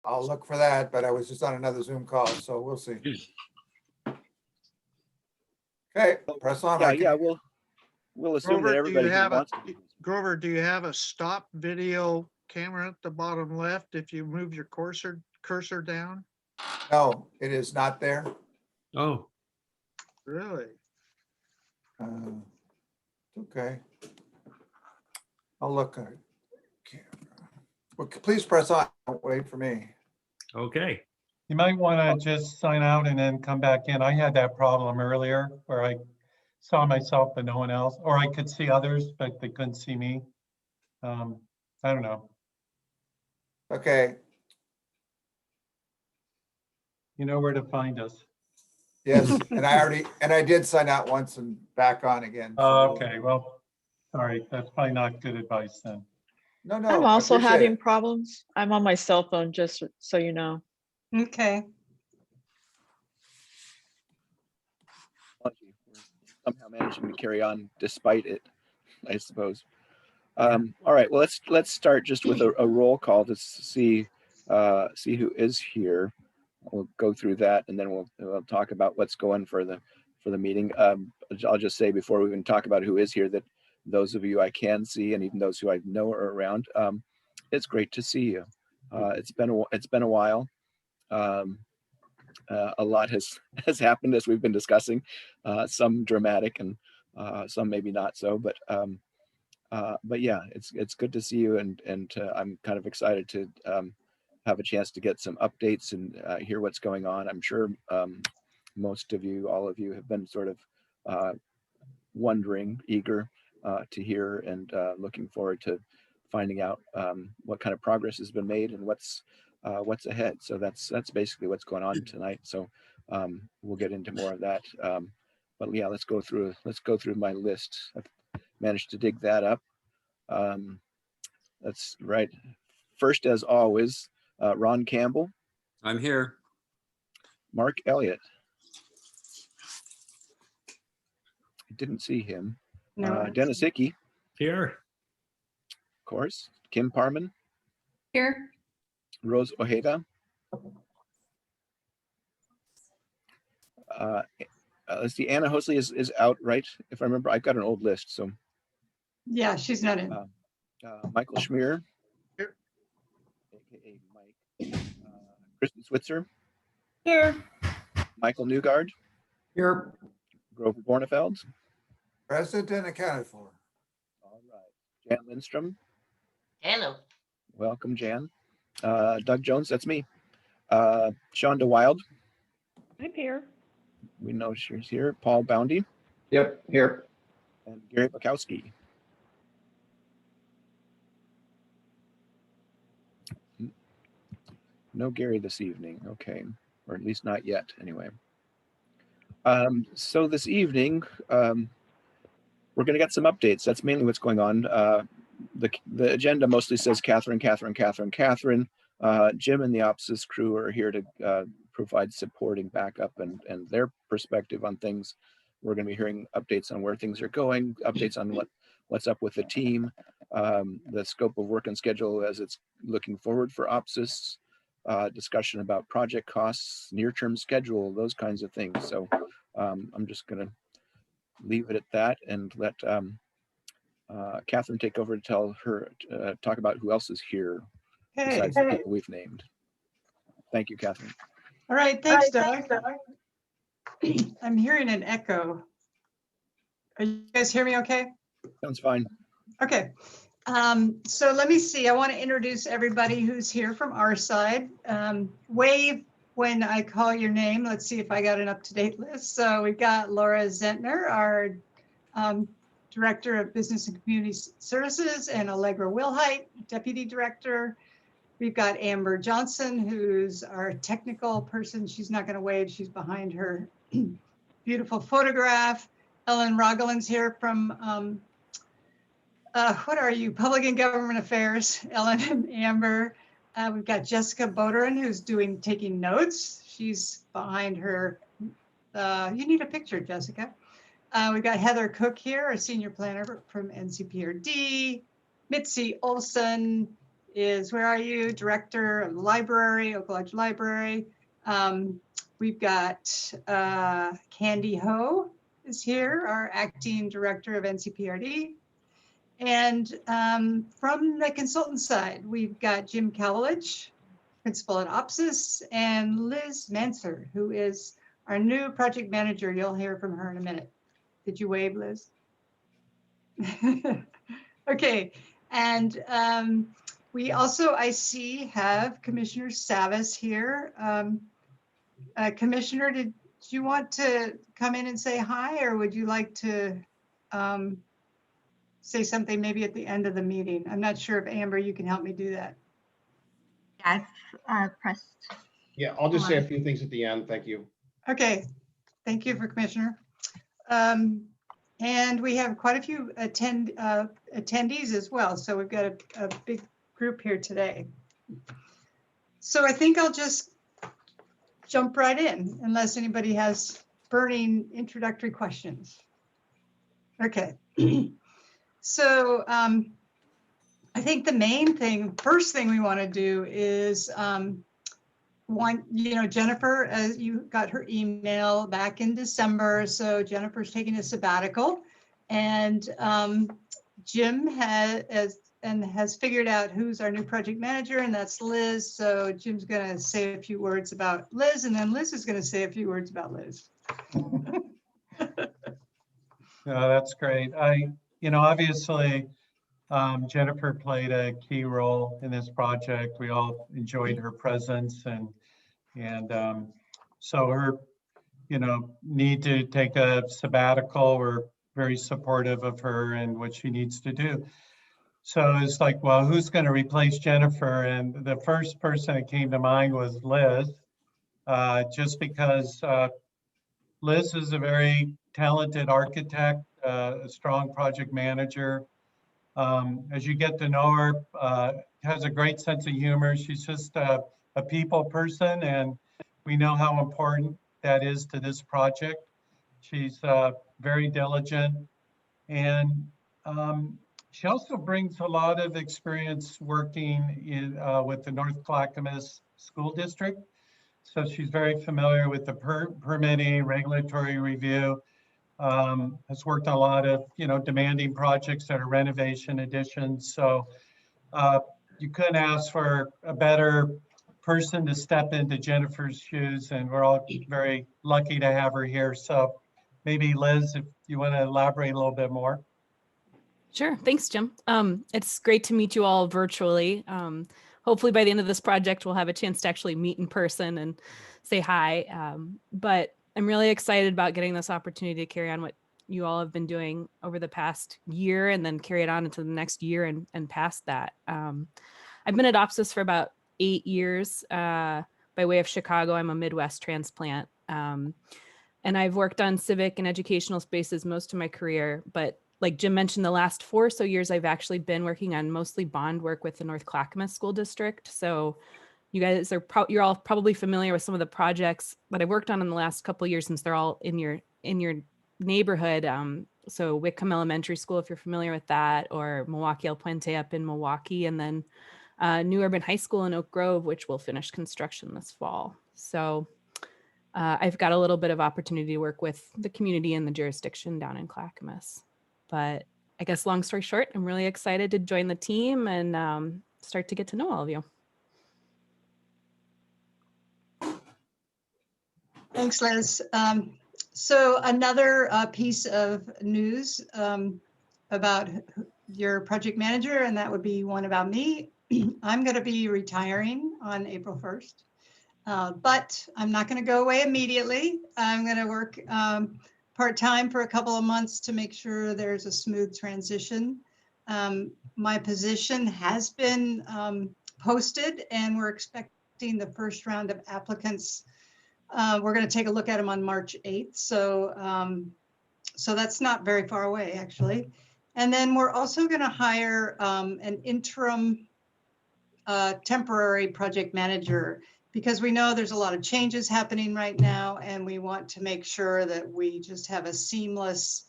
I'll look for that, but I was just on another Zoom call, so we'll see. Okay, press on. Yeah, we'll assume that Grover, everybody who wants to. Grover, do you have a stop video camera at the bottom left if you move your cursor down? No, it is not there. Oh, Really? Okay. I'll look at it. Well, please press on. Don't wait for me. okay. You might want to just sign out and then come back in. I had that problem earlier where I saw myself but no one else, or I could see others, but they couldn't see me. I don't know. Okay. You know where to find us. Yes, and I did sign out once and back on again. Okay, well, sorry, that's probably not good advice then. No, no. I'm I also appreciate having it. problems. I'm on my cell phone, just so you know. Okay. Somehow managing to carry on despite it, I suppose. All right, well, let's start just with a roll call to see who is here. We'll go through that and then we'll talk about what's going for the meeting. I'll just say before we even talk about who is here that those of you I can see and even those who I know are around, it's great to see you. It's been a while. A lot has happened as we've been discussing, some dramatic and some maybe not so, but yeah, it's good to see you, and I'm kind of excited to have a chance to get some updates and hear what's going on. I'm sure most of you, all of you, have been sort of wondering, eager to hear, and looking forward to finding out what kind of progress has been made and what's ahead. So that's basically what's going on tonight. So we'll get into more of that. But yeah, let's go through my list. I've managed to dig that up. That's right. First, as always, Ron Campbell. I'm here. Mark Elliott. I didn't see him. No. Dennis Hickey, Here. of course. Kim Parman. Here. Rose Ojeda. Let's see, Anna Hosley is out, right? If I remember, I've got an old list. So Yeah, she's not in. Michael Schmier. Here. AKA Mike. Kristen Switzer. Here. Michael Newgard. Here. Grover Bornefeld. Present and accounted for. All right. Jan Lindstrom. Hello. Welcome, Jan. Doug Jones, that's me. Shonda Wild. I'm here. We know she's here. Paul Boundy. Yep, here. And Gary Bukowski. No Gary this evening. Okay. Or at least not yet, anyway. So this evening, we're going to get some updates. That's mainly what's going on. The agenda mostly says Catherine. Jim and the Opsis crew are here to provide supporting backup and their perspective on things. We're going to be hearing updates on where things are going, updates on what's up with the team, the scope of work and schedule as it's looking forward for Opsis, discussion about project costs, near-term schedule, those kinds of things. So I'm just going to leave it at that and let Catherine take over to talk about who else is here besides the people we've named. Thank you, Catherine. All right, thanks, Doug. I'm hearing an echo. Are you guys hear me okay? Sounds fine. Okay. So let me see. I want to introduce everybody who's here from our side. Wave when I call your name. Let's see if I got an up-to-date list. So we've got Laura Zentner, our Director of Business and Community Services, and Allegra Wilhite, Deputy Director. We've got Amber Johnson, who's our technical person. She's not going to wave. She's behind her beautiful photograph. Ellen Rogelin's here from, what are you? Public and Government Affairs, Ellen and Amber. We've got Jessica Boderin, who's taking notes. She's behind her. You need a picture, Jessica. We've got Heather Cook here, a senior planner from NCPRD. Mitzi Olson, is, where are you? Director of the Library, Oak Lodge Library. We've got Candy Ho is here, our acting director of NCPRD. And from the consultant side, we've got Jim Cowledge, principal at OPSIS, and Liz Manser, who is our new project manager. You'll hear from her in a minute. Did you wave, Liz? Okay, and we also, I see, have Commissioner Savas here. Commissioner, did you want to come in and say hi, or would you like to say something maybe at the end of the meeting? I'm not sure if Amber, you can help me do that. Yeah, I've pressed. Yeah, I'll just say a few things at the end. Thank you. Okay, thank you for Commissioner. And we have quite a few attendees as well. So we've got a big group here today. So I think I'll just jump right in unless anybody has burning introductory questions. Okay. So I think the main thing, first thing we want to do is Jennifer, as you got her email back in December, so Jennifer's taking a sabbatical, and Jim has figured out who's our new project manager, and that's Liz. So Jim's going to say a few words about Liz, and then Liz is going to say a few words about Liz. That's great. Obviously, Jennifer played a key role in this project. We all enjoyed her presence, and so her, need to take a sabbatical. We're very supportive of her and what she needs to do. So it's like, well, who's going to replace Jennifer? And the first person that came to mind was Liz, just because Liz is a very talented architect, a strong project manager. As you get to know her, has a great sense of humor. She's just a people person, and we know how important that is to this project. She's very diligent, and she also brings a lot of experience working with the North Clackamas School District. So she's very familiar with the permitting, regulatory review, has worked on a lot of, demanding projects that are renovation additions. So you couldn't ask for a better person to step into Jennifer's shoes, and we're all very lucky to have her here. So maybe Liz, if you want to elaborate a little bit more. Sure. Thanks, Jim. It's great to meet you all virtually. Hopefully by the end of this project, we'll have a chance to actually meet in person and say hi. But I'm really excited about getting this opportunity to carry on what you all have been doing over the past year, and then carry it on into the next year and past that. I've been at OPSIS for about 8 years. By way of Chicago, I'm a Midwest transplant. And I've worked on civic and educational spaces most of my career, but like Jim mentioned, the last 4 or so years, I've actually been working on mostly bond work with the North Clackamas School District. So you guys are you're all probably familiar with some of the projects that I've worked on in the last couple of years, since they're all in your neighborhood. So Wickham Elementary School, if you're familiar with that, or Milwaukee El Puente up in Milwaukee, and then New Urban High School in Oak Grove, which will finish construction this fall. So I've got a little bit of opportunity to work with the community and the jurisdiction down in Clackamas. But I guess long story short, I'm really excited to join the team and start to get to know all of you. Thanks, Liz. So another piece of news about your project manager, and that would be one about me. I'm going to be retiring on April 1st, but I'm not going to go away immediately. I'm going to work part-time for a couple of months to make sure there's a smooth transition. My position has been posted, and we're expecting the first round of applicants. We're going to take a look at them on March 8th. So that's not very far away, actually. And then we're also going to hire an interim temporary project manager, because we know there's a lot of changes happening right now, and we want to make sure that we just have a seamless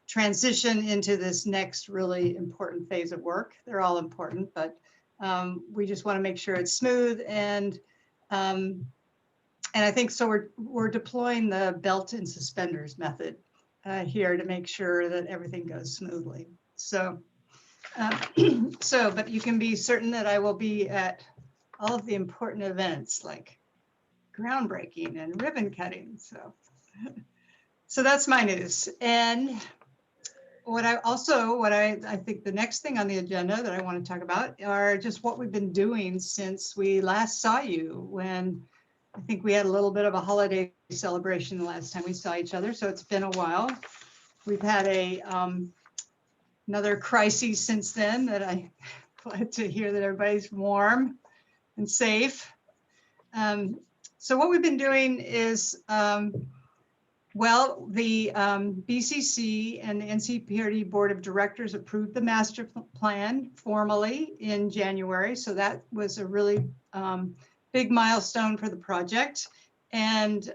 transition into this next really important phase of work. They're all important, but We just want to make sure it's smooth, and I think so we're deploying the belt and suspenders method here to make sure that everything goes smoothly. So, but you can be certain that I will be at all of the important events like groundbreaking and ribbon cutting. So that's my news. And I think the next thing on the agenda that I want to talk about are just what we've been doing since we last saw you, when I think we had a little bit of a holiday celebration the last time we saw each other. So it's been a while. We've had another crisis since then that I'm glad to hear that everybody's warm and safe. So what we've been doing is, well, the BCC and the NCPRD Board of Directors approved the master plan formally in January. So that was a really big milestone for the project. And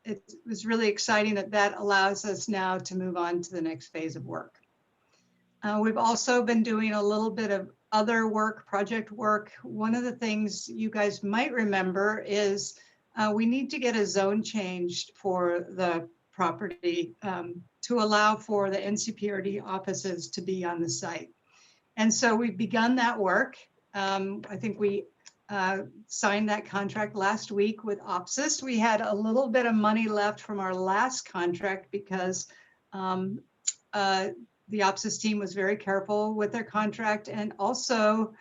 it was really exciting that allows us now to move on to the next phase of work. We've also been doing a little bit of other work, project work. One of the things you guys might remember is we need to get a zone changed for the property to allow for the NCPRD offices to be on the site. And so we've begun that work. I think we signed that contract last week with OPSIS. We had a little bit of money left from our last contract because the OPSIS team was very careful with their contract. And also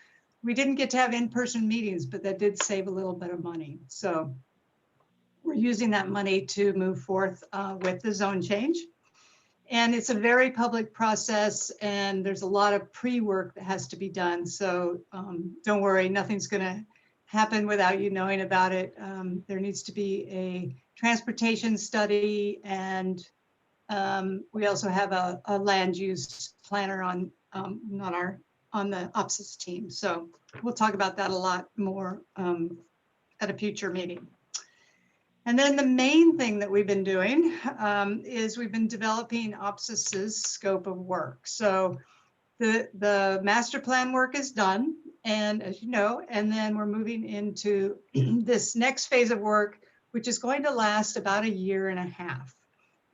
we didn't get to have in-person meetings, but that did save a little bit of money. So we're using that money to move forth with the zone change. And it's a very public process, and there's a lot of pre-work that has to be done. So don't worry, nothing's going to happen without you knowing about it. There needs to be a transportation study, and we also have a land use planner on the OPSIS team. So we'll talk about that a lot more at a future meeting. And then the main thing that we've been doing is we've been developing OPSIS's scope of work. So the master plan work is done, and as you know, and then we're moving into this next phase of work, which is going to last about 1.5 years.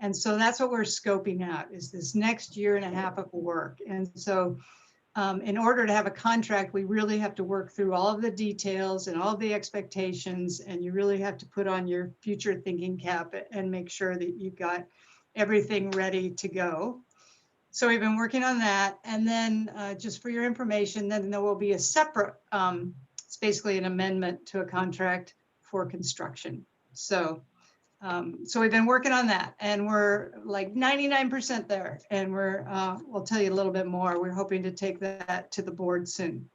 And so that's what we're scoping out, is this next 1.5 years of work. And so in order to have a contract, we really have to work through all of the details and all of the expectations, and you really have to put on your future thinking cap and make sure that you've got everything ready to go. So we've been working on that. And then just for your information, then there will be a separate, it's basically an amendment to a contract for construction. So we've been working on that, and we're like 99% there, and we'll tell you a little bit more. We're hoping to take that to the board soon.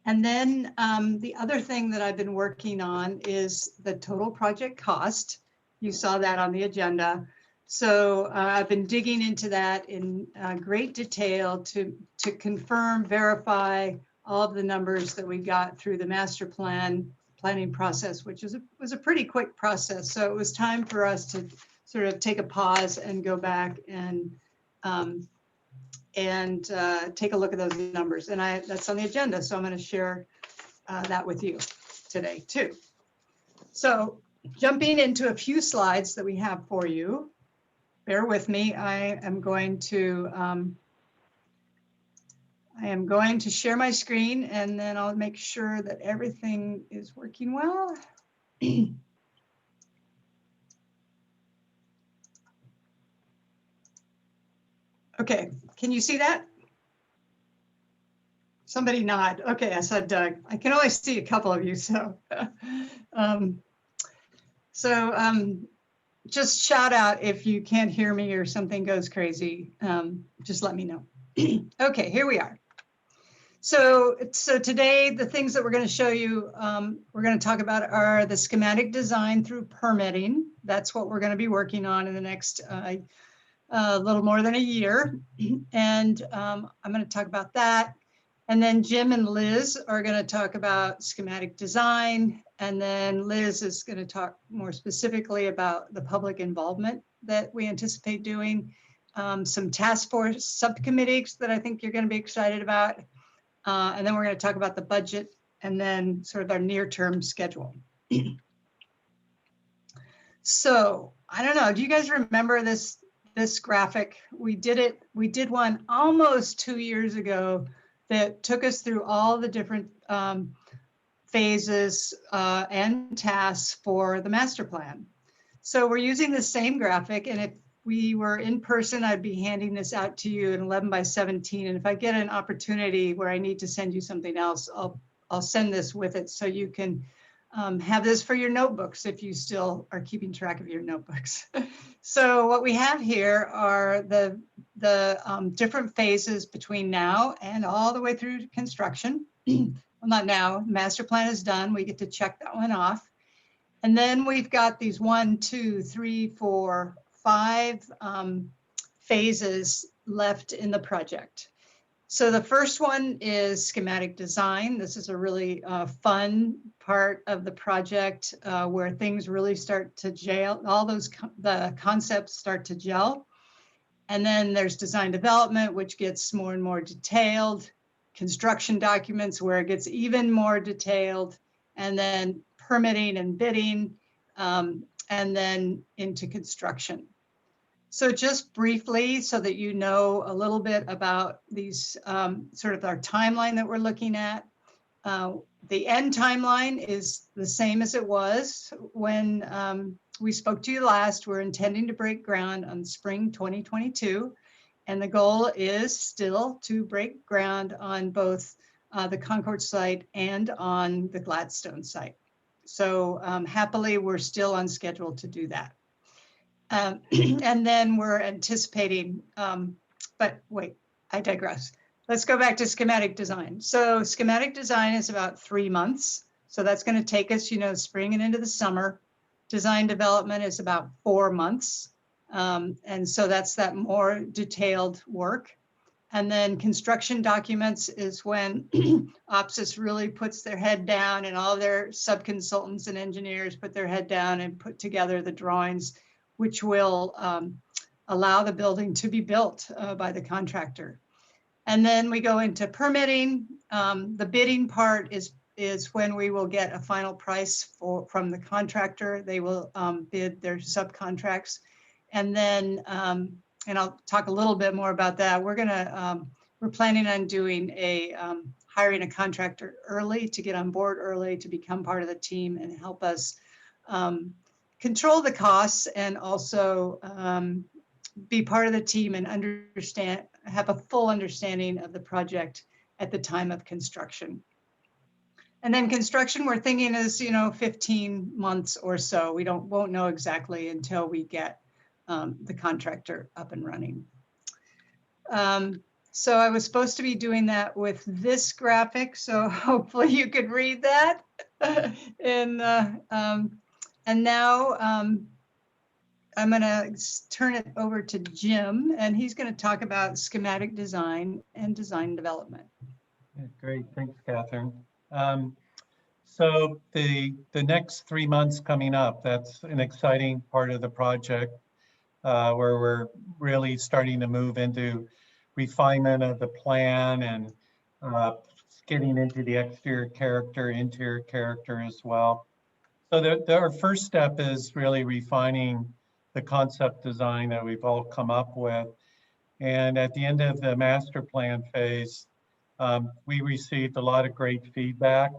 And then the other thing that I've been working on is the total project cost. You saw that on the agenda. So I've been digging into that in great detail to confirm, verify all of the numbers that we got through the master planning process, which was a pretty quick process. So it was time for us to sort of take a pause and go back and take a look at those numbers. And that's on the agenda, so I'm going to share that with you today too. So jumping into a few slides that we have for you, bear with me. I am going to share my screen, and then I'll make sure that everything is working well. Okay, can you see that? Somebody nod. Okay, I saw Doug. I can only see a couple of you, so. Just shout out if you can't hear me or something goes crazy. Just let me know. Okay, here we are. So today, the things that we're going to show you, we're going to talk about are the schematic design through permitting. That's what we're going to be working on in the next little more than 1 year. And I'm going to talk about that. And then Jim and Liz are going to talk about schematic design. And then Liz is going to talk more specifically about the public involvement that we anticipate doing. Some task force subcommittees that I think you're going to be excited about. And then we're going to talk about the budget and then sort of our near-term schedule. So I don't know, do you guys remember this graphic? We did one almost 2 years ago that took us through all the different phases and tasks for the master plan. So we're using the same graphic, and if we were in person, I'd be handing this out to you in 11 by 17. And if I get an opportunity where I need to send you something else, I'll send this with it so you can have this for your notebooks if you still are keeping track of your notebooks. So what we have here are the different phases between now and all the way through to construction. Well, not now, the master plan is done. We get to check that one off. And then we've got these 1, 2, 3, 4, 5 phases left in the project. So the first one is schematic design. This is a really fun part of the project where things really start to gel. All the concepts start to gel. And then there's design development, which gets more and more detailed. Construction documents where it gets even more detailed. And then permitting and bidding, and then into construction. So just briefly, so that you know a little bit about these sort of our timeline that we're looking at. The end timeline is the same as it was when we spoke to you last. We're intending to break ground on spring 2022. And the goal is still to break ground on both the Concord site and on the Gladstone site. So happily, we're still on schedule to do that. And then we're anticipating, but wait, I digress. Let's go back to schematic design. So schematic design is about 3 months. So that's going to take us, spring and into the summer. Design development is about 4 months. And so that's that more detailed work. And then construction documents is when OPSIS really puts their head down and all their sub-consultants and engineers put their head down and put together the drawings, which will allow the building to be built by the contractor. And then we go into permitting. The bidding part is when we will get a final price from the contractor. They will bid their subcontracts. And then, and I'll talk a little bit more about that. We're planning on doing hiring a contractor early to get on board early to become part of the team and help us control the costs and also be part of the team and have a full understanding of the project at the time of construction. And then construction, we're thinking is 15 months or so. We won't know exactly until we get the contractor up and running. So I was supposed to be doing that with this graphic, so hopefully you could read that. And now I'm going to turn it over to Jim, and he's going to talk about schematic design and design development. Yeah, great, thanks, Catherine. So the next 3 months coming up, that's an exciting part of the project where we're really starting to move into refinement of the plan and getting into the exterior character, interior character as well. So our first step is really refining the concept design that we've all come up with. And at the end of the master plan phase, we received a lot of great feedback.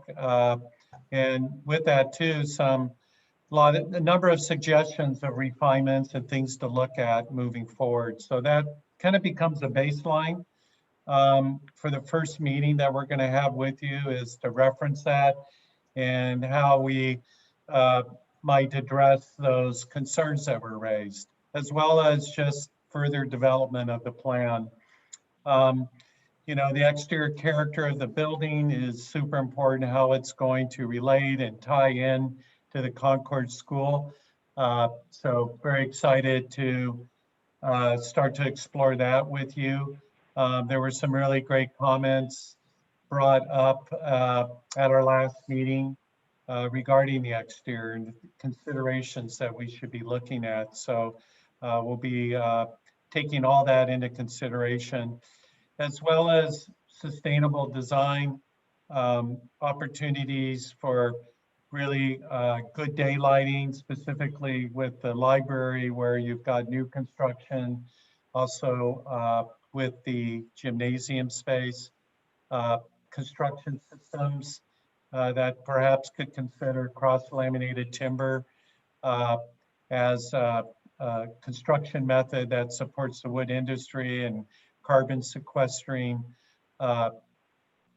And with that too, a number of suggestions of refinements and things to look at moving forward. So that kind of becomes a baseline for the first meeting that we're going to have with you, is to reference that and how we might address those concerns that were raised, as well as just further development of the plan. The exterior character of the building is super important, how it's going to relate and tie in to the Concord School. So very excited to start to explore that with you. There were some really great comments brought up at our last meeting regarding the exterior and considerations that we should be looking at. So we'll be taking all that into consideration, as well as sustainable design, opportunities for really good daylighting, specifically with the library where you've got new construction, also with the gymnasium space, construction systems that perhaps could consider cross-laminated timber as a construction method that supports the wood industry and carbon sequestering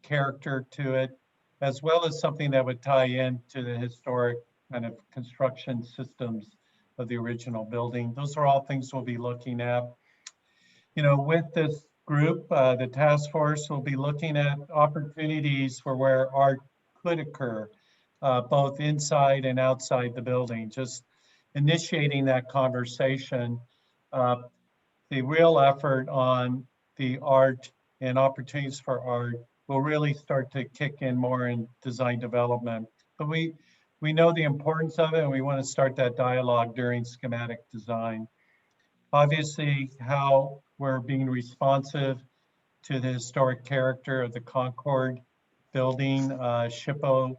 character to it, as well as something that would tie into the historic kind of construction systems of the original building. Those are all things we'll be looking at. You know, with this group, the task force will be looking at opportunities for where art could occur, both inside and outside the building, just initiating that conversation. The real effort on the art and opportunities for art will really start to kick in more in design development. But we know the importance of it, and we want to start that dialogue during schematic design. Obviously, how we're being responsive to the historic character of the Concord building, SHPO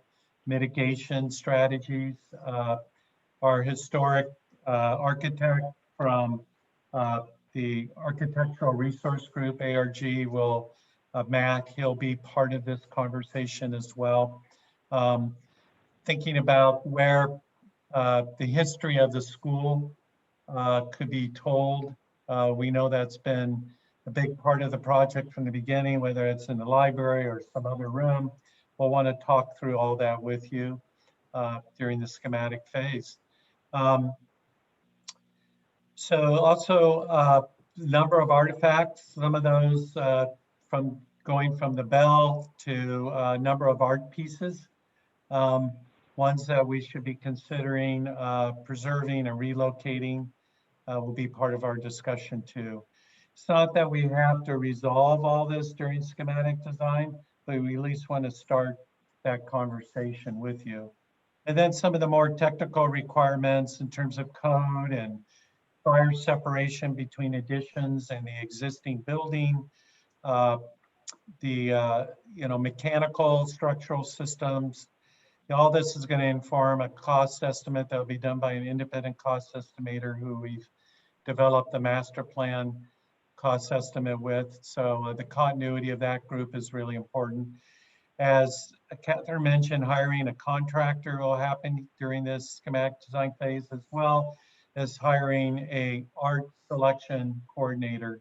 mitigation strategies. Our historic architect from the Architectural Resource Group, ARG, will, Matt, he'll be part of this conversation as well. Thinking about where the history of the school could be told. We know that's been a big part of the project from the beginning, whether it's in the library or some other room. We'll want to talk through all that with you during the schematic phase. So also number of artifacts, some of those from going from the bell to a number of art pieces. Ones that we should be considering preserving and relocating will be part of our discussion too. It's not that we have to resolve all this during schematic design, but we at least want to start that conversation with you. And then some of the more technical requirements in terms of code and fire separation between additions and the existing building, mechanical, structural systems. All this is going to inform a cost estimate that will be done by an independent cost estimator who we've developed the master plan cost estimate with. So the continuity of that group is really important. As Catherine mentioned, hiring a contractor will happen during this schematic design phase, as well as hiring a art selection coordinator.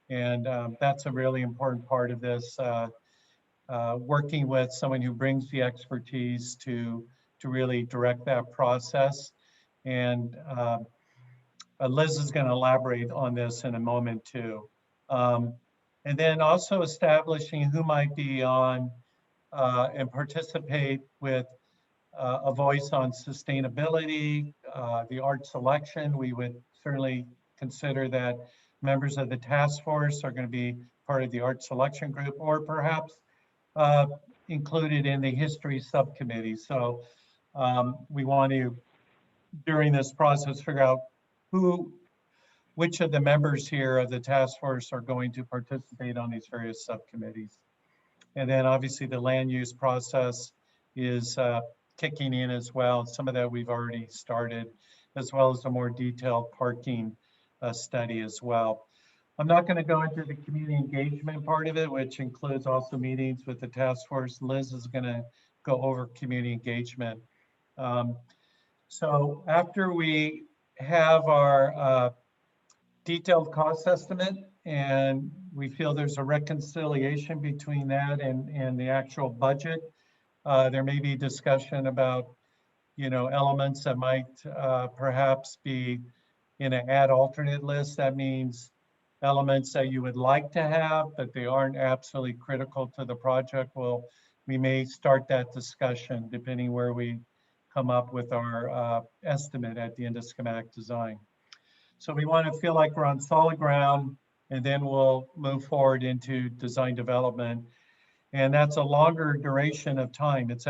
And that's a really important part of this, working with someone who brings the expertise to really direct that process. And Liz is going to elaborate on this in a moment too. And then also establishing who might be on and participate with a voice on sustainability, the art selection. We would certainly consider that members of the task force are going to be part of the art selection group, or perhaps included in the history subcommittee. So we want to, during this process, figure out which of the members here of the task force are going to participate on these various subcommittees. And then obviously the land use process is kicking in as well. Some of that we've already started, as well as a more detailed parking study as well. I'm not going to go into the community engagement part of it, which includes also meetings with the task force. Liz is going to go over community engagement. So after we have our detailed cost estimate, and we feel there's a reconciliation between that and the actual budget, there may be discussion about, elements that might perhaps be in an add alternate list. That means elements that you would like to have, but they aren't absolutely critical to the project. Well, we may start that discussion depending where we come up with our estimate at the end of schematic design. So we want to feel like we're on solid ground, and then we'll move forward into design development. And that's a longer duration of time. It's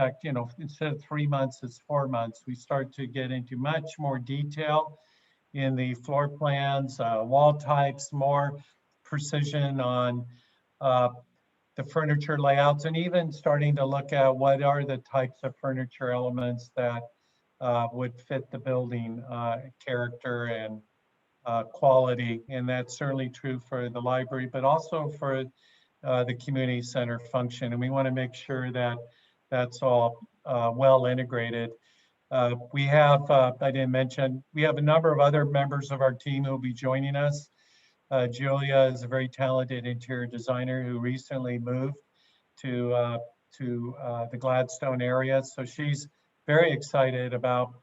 instead of 3 months, it's 4 months. We start to get into much more detail in the floor plans, wall types, more precision on the furniture layouts, and even starting to look at what are the types of furniture elements that would fit the building character and quality. And that's certainly true for the library, but also for the community center function. And we want to make sure that that's all well integrated. We have, I didn't mention, we have a number of other members of our team who will be joining us. Julia is a very talented interior designer who recently moved to the Gladstone area. So she's very excited about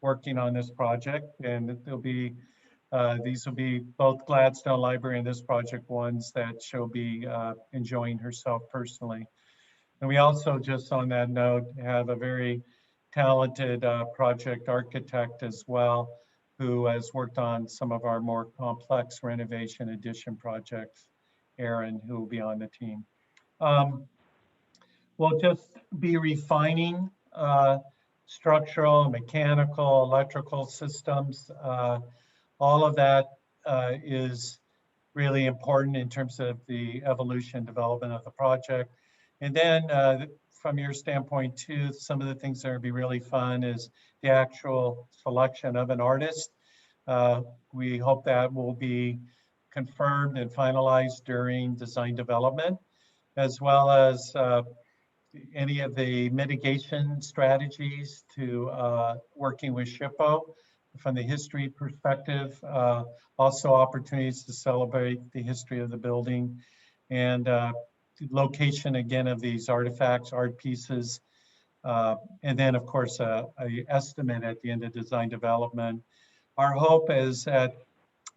working on this project, and there'll be these will be both Gladstone Library and this project ones that she'll be enjoying herself personally. And we also, just on that note, have a very talented project architect as well, who has worked on some of our more complex renovation addition projects, Aaron, who will be on the team. We'll just be refining structural, mechanical, electrical systems. All of that is really important in terms of the evolution development of the project. And then from your standpoint too, some of the things that would be really fun is the actual selection of an artist. We hope that will be confirmed and finalized during design development, as well as any of the mitigation strategies to working with SHPO from the history perspective, also opportunities to celebrate the history of the building, and location again of these artifacts, art pieces, and then of course a estimate at the end of design development. Our hope is at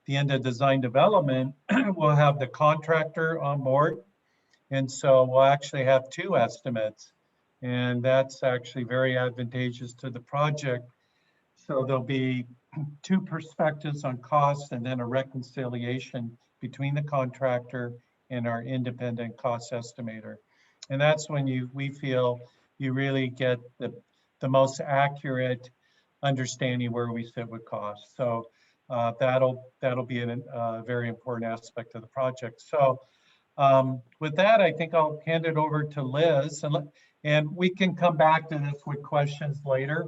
the end of design development, we'll have the contractor on board, and so we'll actually have two estimates, and that's actually very advantageous to the project. So there'll be two perspectives on cost and then a reconciliation between the contractor and our independent cost estimator. And that's when we feel you really get the most accurate understanding where we sit with costs. So that'll be a very important aspect of the project. So with that, I think I'll hand it over to Liz, and we can come back to this with questions later,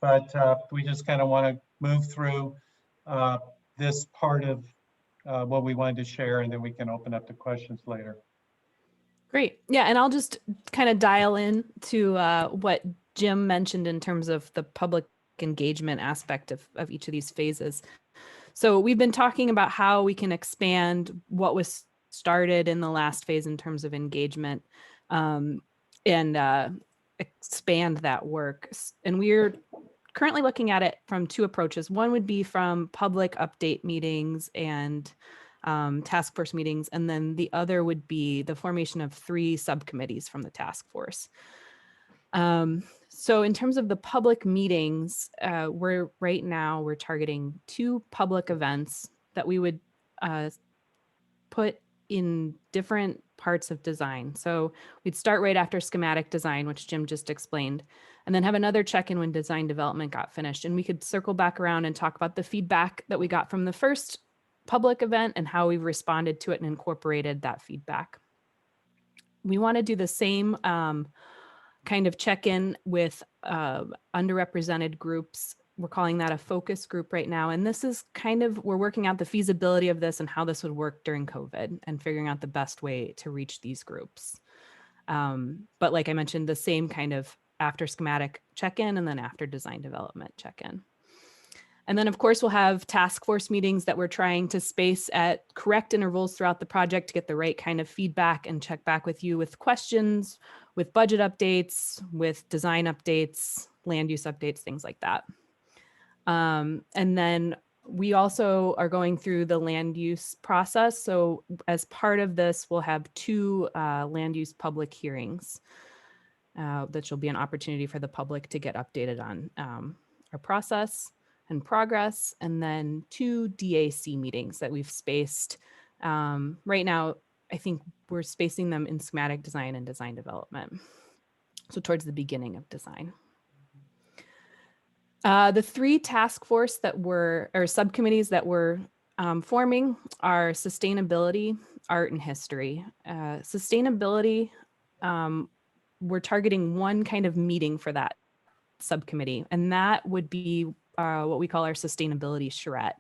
but we just kind of want to move through this part of what we wanted to share, and then we can open up to questions later. Great. Yeah, and I'll just kind of dial in to what Jim mentioned in terms of the public engagement aspect of each of these phases. So we've been talking about how we can expand what was started in the last phase in terms of engagement, and expand that work. And we're currently looking at it from two approaches. One would be from public update meetings and task force meetings, and then the other would be the formation of 3 subcommittees from the task force. So in terms of the public meetings, right now we're targeting 2 public events that we would put in different parts of design. So we'd start right after schematic design, which Jim just explained, and then have another check-in when design development got finished. And we could circle back around and talk about the feedback that we got from the first public event and how we've responded to it and incorporated that feedback. We want to do the same kind of check-in with underrepresented groups. We're calling that a focus group right now. And this is we're working out the feasibility of this and how this would work during COVID and figuring out the best way to reach these groups. But like I mentioned, the same kind of after schematic check-in and then after design development check-in. And then of course we'll have task force meetings that we're trying to space at correct intervals throughout the project to get the right kind of feedback and check back with you with questions, with budget updates, with design updates, land use updates, things like that. And then we also are going through the land use process. So as part of this, we'll have 2 land use public hearings that will be an opportunity for the public to get updated on our process and progress, and then 2 DAC meetings that we've spaced. Right now, I think we're spacing them in schematic design and design development. So towards the beginning of design. The 3 task force or subcommittees that we're forming are sustainability, art and history. Sustainability, we're targeting one kind of meeting for that subcommittee, and that would be what we call our sustainability charrette.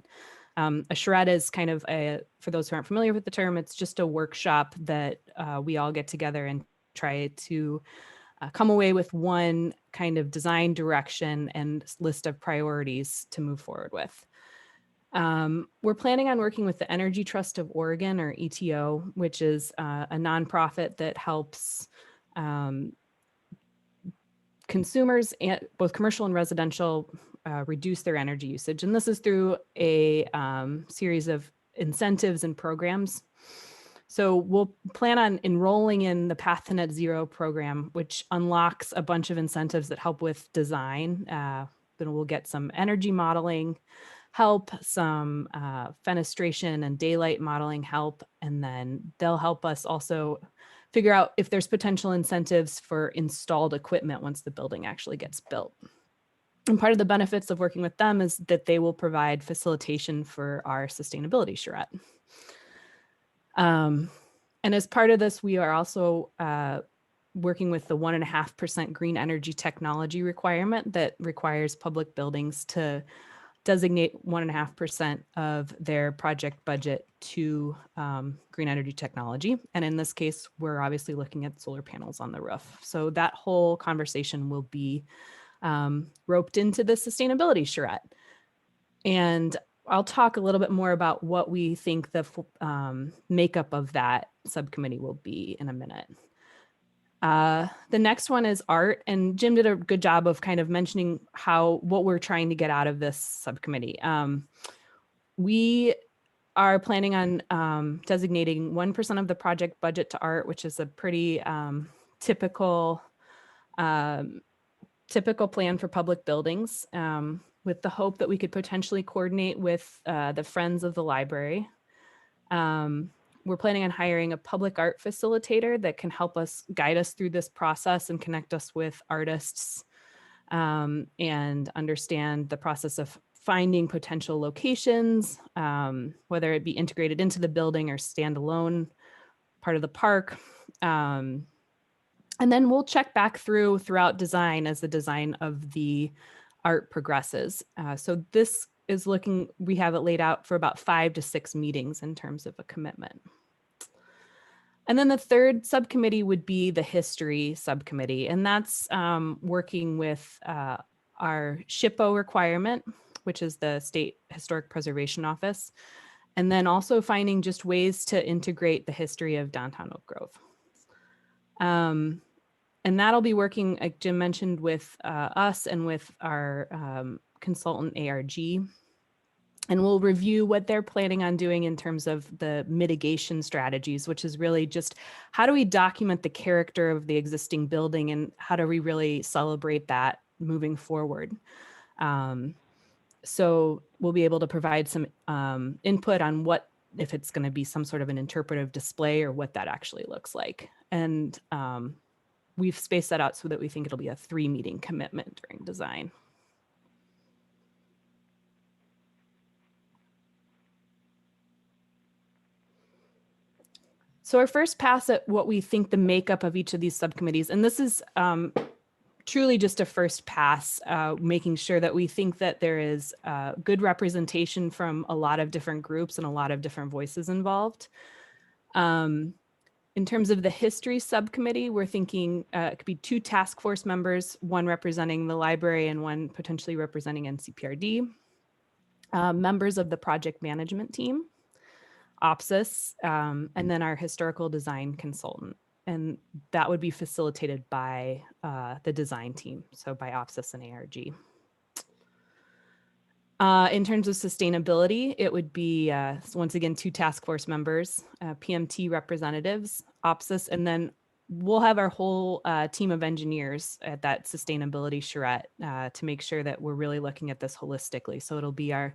A charrette is kind of for those who aren't familiar with the term, it's just a workshop that we all get together and try to come away with one kind of design direction and list of priorities to move forward with. We're planning on working with the Energy Trust of Oregon, or ETO, which is a nonprofit that helps consumers, both commercial and residential, reduce their energy usage. And this is through a series of incentives and programs. So we'll plan on enrolling in the Path to Net Zero program, which unlocks a bunch of incentives that help with design. Then we'll get some energy modeling help, some fenestration and daylight modeling help, and then they'll help us also figure out if there's potential incentives for installed equipment once the building actually gets built. And part of the benefits of working with them is that they will provide facilitation for our sustainability charrette. And as part of this, we are also working with the 1.5% green energy technology requirement that requires public buildings to designate 1.5% of their project budget to green energy technology. And in this case, we're obviously looking at solar panels on the roof. So that whole conversation will be roped into the sustainability charrette. And I'll talk a little bit more about what we think the makeup of that subcommittee will be in a minute. The next one is art, and Jim did a good job of kind of mentioning what we're trying to get out of this subcommittee. We are planning on designating 1% of the project budget to art, which is a pretty typical plan for public buildings, with the hope that we could potentially coordinate with the Friends of the Library. We're planning on hiring a public art facilitator that can help us guide us through this process and connect us with artists and understand the process of finding potential locations, whether it be integrated into the building or standalone part of the park. And then we'll check back throughout design as the design of the art progresses. So this is we have it laid out for about 5 to 6 meetings in terms of a commitment. And then the third subcommittee would be the history subcommittee, and that's working with our SHPO requirement, which is the State Historic Preservation Office, and then also finding just ways to integrate the history of downtown Oak Grove. And that'll be working, like Jim mentioned, with us and with our consultant ARG. And we'll review what they're planning on doing in terms of the mitigation strategies, which is really just how do we document the character of the existing building and how do we really celebrate that moving forward. So we'll be able to provide some input on what, if it's going to be some sort of an interpretive display or what that actually looks like. And we've spaced that out so that we think it'll be a 3-meeting commitment during design. So our first pass at what we think the makeup of each of these subcommittees, and this is truly just a first pass, making sure that we think that there is good representation from a lot of different groups and a lot of different voices involved. In terms of the history subcommittee, we're thinking it could be 2 task force members, one representing the library and one potentially representing NCPRD, members of the project management team, OPSIS, and then our historical design consultant. And that would be facilitated by the design team, so by OPSIS and ARG. In terms of sustainability, it would be, once again, 2 task force members, PMT representatives, OPSIS, and then we'll have our whole team of engineers at that sustainability charrette to make sure that we're really looking at this holistically. So it'll be our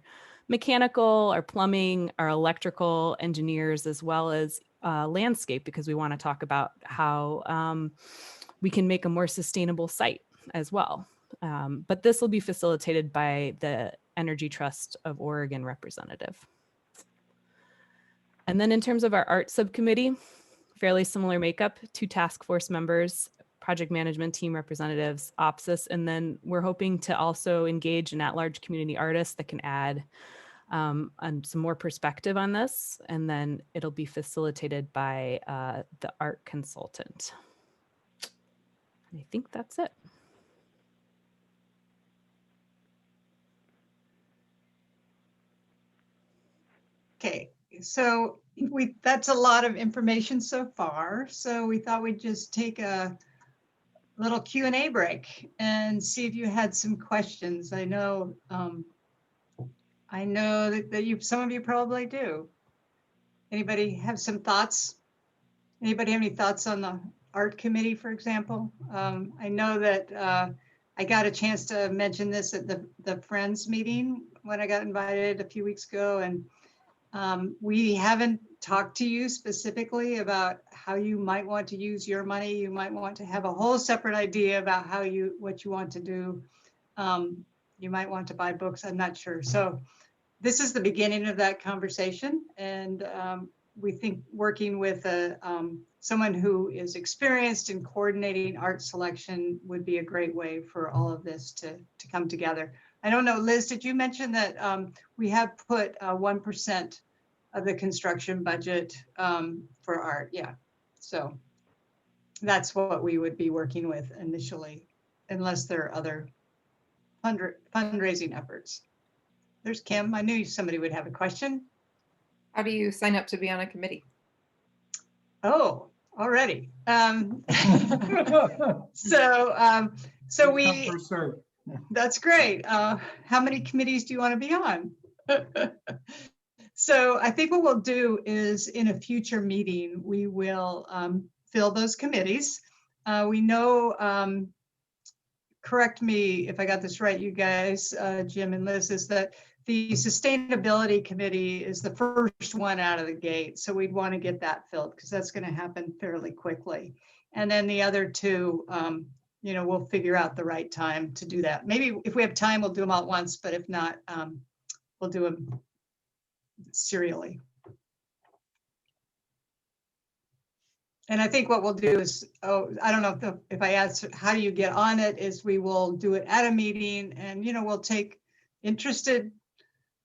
mechanical, our plumbing, our electrical engineers, as well as landscape, because we want to talk about how we can make a more sustainable site as well. But this will be facilitated by the Energy Trust of Oregon representative. And then in terms of our art subcommittee, fairly similar makeup, 2 task force members, project management team representatives, OPSIS, and then we're hoping to also engage an at-large community artist that can add some more perspective on this, and then it'll be facilitated by the art consultant. And I think that's it. Okay, so that's a lot of information so far. So we thought we'd just take a little Q&A break and see if you had some questions. I know that some of you probably do. Anybody have some thoughts? Anybody have any thoughts on the art committee, for example? I know that I got a chance to mention this at the Friends meeting when I got invited a few weeks ago, and we haven't talked to you specifically about how you might want to use your money. You might want to have a whole separate idea about what you want to do. You might want to buy books, I'm not sure. So this is the beginning of that conversation, and we think working with someone who is experienced in coordinating art selection would be a great way for all of this to come together. I don't know, Liz, did you mention that we have put 1% of the construction budget for art? Yeah, so that's what we would be working with initially, unless there are other fundraising efforts. There's Kim. I knew somebody would have a question. How do you sign up to be on a committee? Oh, already. So we, that's great. How many committees do you want to be on? So I think what we'll do is in a future meeting, we will fill those committees. We know, correct me if I got this right, you guys, Jim and Liz, is that the sustainability committee is the first one out of the gate. So we'd want to get that filled because that's going to happen fairly quickly. And then the other two, we'll figure out the right time to do that. Maybe if we have time, we'll do them all at once, but if not, we'll do them serially. And I think what we'll do is, I don't know if I ask how do you get on it, is we will do it at a meeting and, we'll take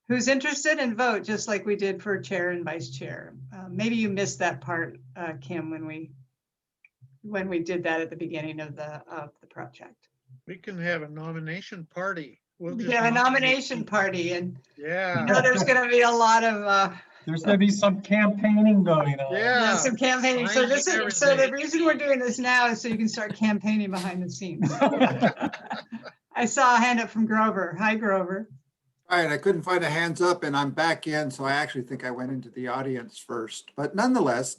who's interested and vote just like we did for chair and vice chair. Maybe you missed that part, Kim, when we did that at the beginning of the project. We can have a nomination party. We can have a nomination party, and yeah, there's going to be a lot of there's going to be some campaigning going on. yeah, some campaigning. So the reason we're doing this now is so you can start campaigning behind the scenes. I saw a hand up from Grover. Hi, Grover. All right, I couldn't find a hands up and I'm back in, so I actually think I went into the audience first. But nonetheless,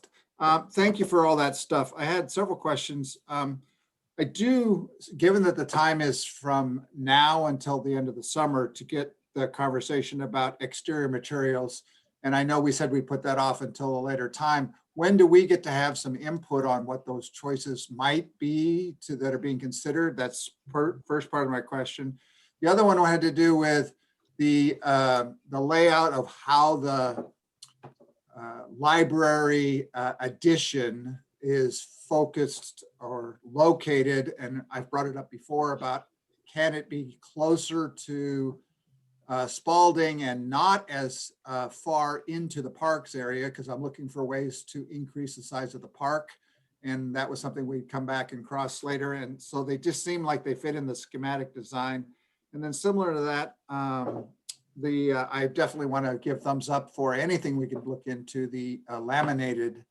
thank you for all that stuff. I had several questions. I do, given that the time is from now until the end of the summer to get the conversation about exterior materials, and I know we said we put that off until a later time, when do we get to have some input on what those choices might be that are being considered? That's first part of my question. The other one had to do with the layout of how the library addition is focused or located. And I've brought it up before about, can it be closer to Spalding and not as far into the parks area? Because I'm looking for ways to increase the size of the park. And that was something we'd come back and cross later. And so they just seem like they fit in the schematic design. And then similar to that, I definitely want to give thumbs up for anything we could look into the laminated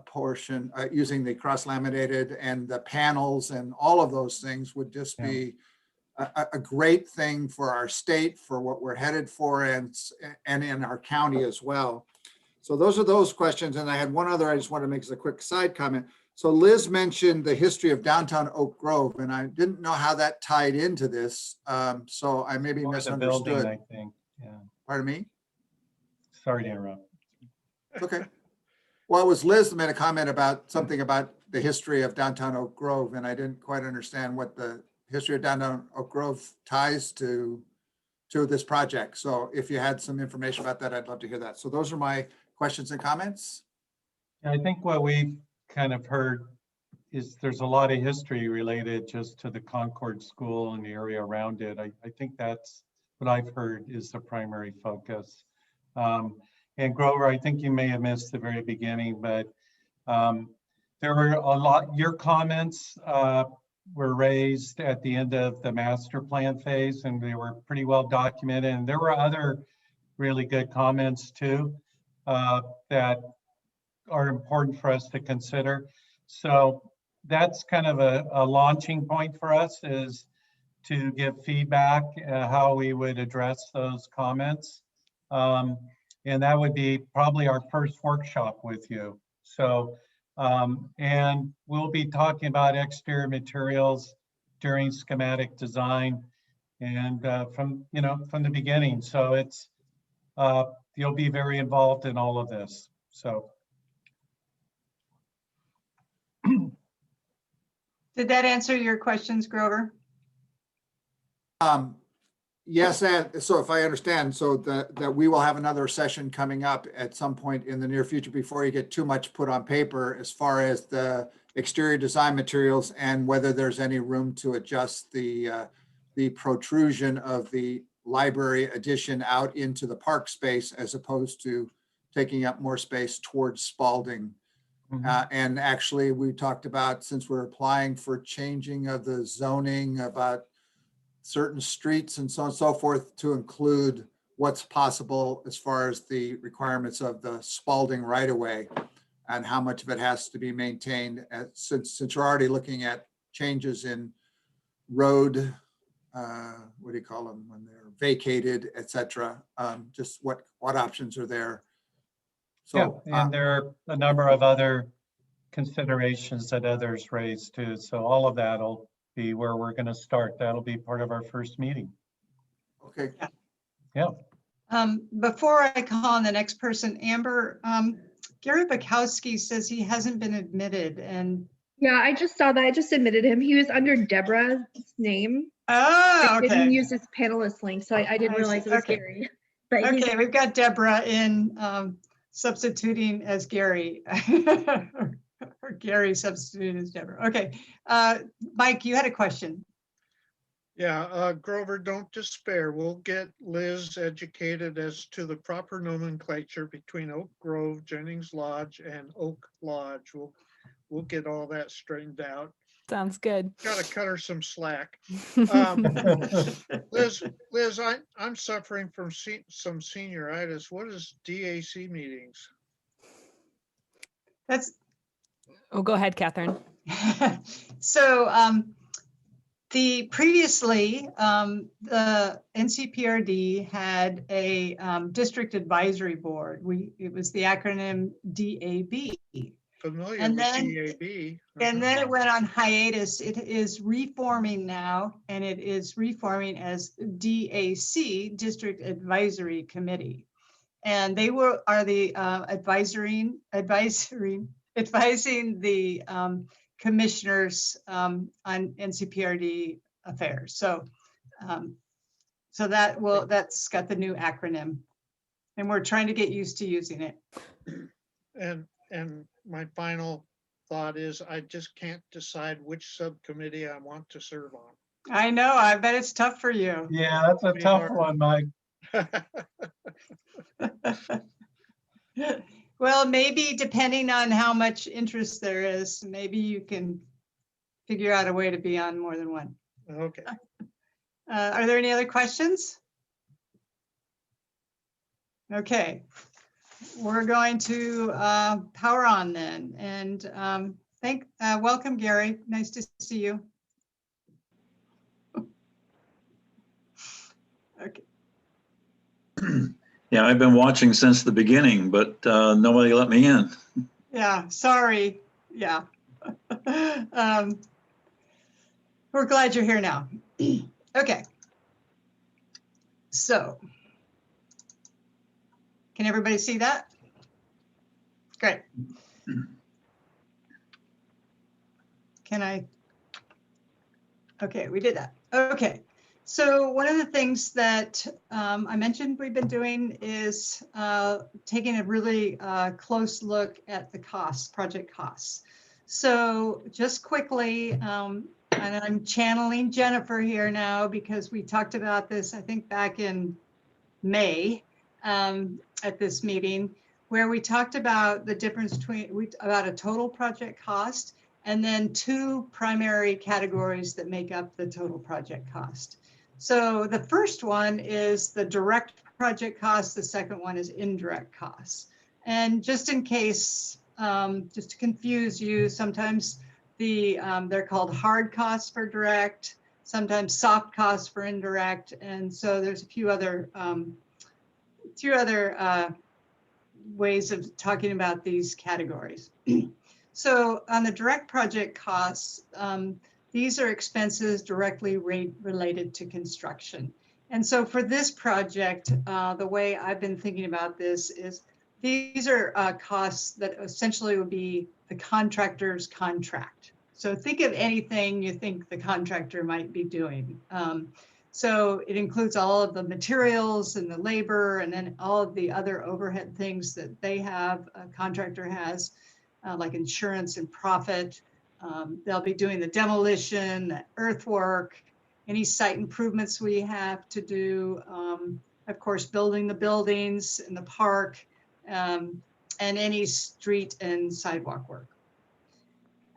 portion, using the cross-laminated and the panels and all of those things would just be a great thing for our state, for what we're headed for, and in our county as well. So those are those questions. And I had one other I just wanted to make as a quick side comment. So Liz mentioned the history of downtown Oak Grove, and I didn't know how that tied into this. So I maybe misunderstood. Building, I think. Yeah. Pardon me? Sorry to interrupt. Okay. Well, it was Liz that made a comment about something about the history of downtown Oak Grove, and I didn't quite understand what the history of downtown Oak Grove ties to this project. So if you had some information about that, I'd love to hear that. So those are my questions and comments? I think what we've kind of heard is there's a lot of history related just to the Concord School and the area around it. I think that's what I've heard is the primary focus. And Grover, I think you may have missed the very beginning, but there were a lot, your comments were raised at the end of the master plan phase, and they were pretty well documented. And there were other really good comments too that are important for us to consider. So that's kind of a launching point for us, is to give feedback how we would address those comments. And that would be probably our first workshop with you. So, and we'll be talking about exterior materials during schematic design and from the beginning. So it's, you'll be very involved in all of this. So. Did that answer your questions, Grover? Yes, and so if I understand, so that we will have another session coming up at some point in the near future before you get too much put on paper as far as the exterior design materials and whether there's any room to adjust the protrusion of the library addition out into the park space as opposed to taking up more space towards Spalding. And actually, we talked about, since we're applying for changing of the zoning about certain streets and so on and so forth, to include what's possible as far as the requirements of the Spalding right of way and how much of it has to be maintained, since you're already looking at changes in road, what do you call them when they're vacated, et cetera. Just what options are there? So, yeah, and there are a number of other considerations that others raised too. So all of that'll be where we're going to start. That'll be part of our first meeting. okay. Yeah. Before I call on the next person, Amber, Gary Bukowski says he hasn't been admitted, and Yeah, I just saw that. I just admitted him. He was under Deborah's name. oh, I didn't okay. use his panelist link, so I didn't I realize see. it was Okay. Gary. But he's, Okay, we've got Deborah in substituting as Gary. Or Gary substituting as Deborah. Okay, Mike, you had a question. Yeah, Grover, don't despair. We'll get Liz educated as to the proper nomenclature between Oak Grove, Jennings Lodge, and Oak Lodge. We'll get all that straightened out. Sounds good. Got to cut her some slack. Liz, I'm suffering from some senioritis. What is DAC meetings? That's Oh, go ahead, Catherine. so the previously the NCPRD had a district advisory board. It was the acronym DAB. Familiar And with then- DAB. And then it went on hiatus. It is reforming now, and it is reforming as DAC, District Advisory Committee. And they are the advising the commissioners on NCPRD affairs. So that's got the new acronym, and we're trying to get used to using it. And my final thought is I just can't decide which subcommittee I want to serve on. I know, I bet it's tough for you. Yeah, that's a tough one, Mike. Well, maybe depending on how much interest there is, maybe you can figure out a way to be on more than one. Okay. Are there any other questions? Okay, we're going to power on then, and welcome, Gary. Nice to see you. Okay. Yeah, I've been watching since the beginning, but nobody let me in. Yeah, sorry. Yeah. We're glad you're here now. Okay. So, can everybody see that? Great. Can I? Okay, we did that. Okay. So one of the things that I mentioned we've been doing is taking a really close look at the costs, project costs. So just quickly, and I'm channeling Jennifer here now because we talked about this, I think back in May at this meeting, where we talked about the difference between about a total project cost and then two primary categories that make up the total project cost. So the first one is the direct project cost. The second one is indirect costs. And just in case, just to confuse you, sometimes they're called hard costs for direct, sometimes soft costs for indirect. And so there's a few other ways of talking about these categories. So on the direct project costs, these are expenses directly related to construction. And so for this project, the way I've been thinking about this is these are costs that essentially would be the contractor's contract. So think of anything you think the contractor might be doing. So it includes all of the materials and the labor and then all of the other overhead things that they have, a contractor has, like insurance and profit. They'll be doing the demolition, the earthwork, any site improvements we have to do, of course, building the buildings in the park, and any street and sidewalk work.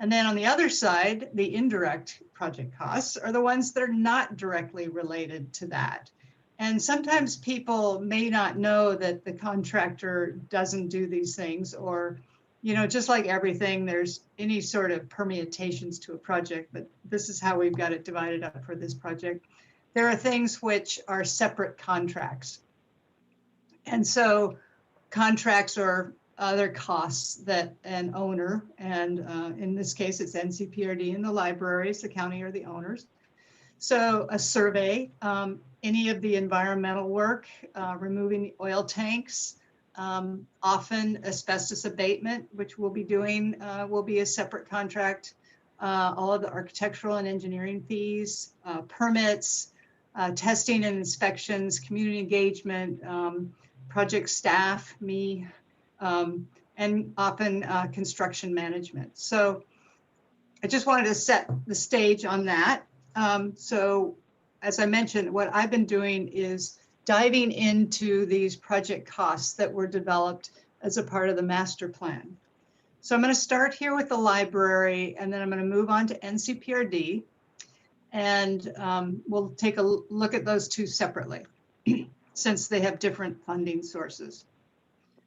And then on the other side, the indirect project costs are the ones that are not directly related to that. And sometimes people may not know that the contractor doesn't do these things, or, you know, just like everything, there's any sort of permutations to a project, but this is how we've got it divided up for this project. There are things which are separate contracts. And so contracts are other costs that an owner, and in this case, it's NCPRD and the libraries, the county are the owners. So a survey, any of the environmental work, removing the oil tanks, often asbestos abatement, which we'll be doing, will be a separate contract. All of the architectural and engineering fees, permits, testing and inspections, community engagement, project staff, me, and often construction management. So I just wanted to set the stage on that. So as I mentioned, what I've been doing is diving into these project costs that were developed as a part of the master plan. So I'm going to start here with the library, and then I'm going to move on to NCPRD, and we'll take a look at those two separately since they have different funding sources.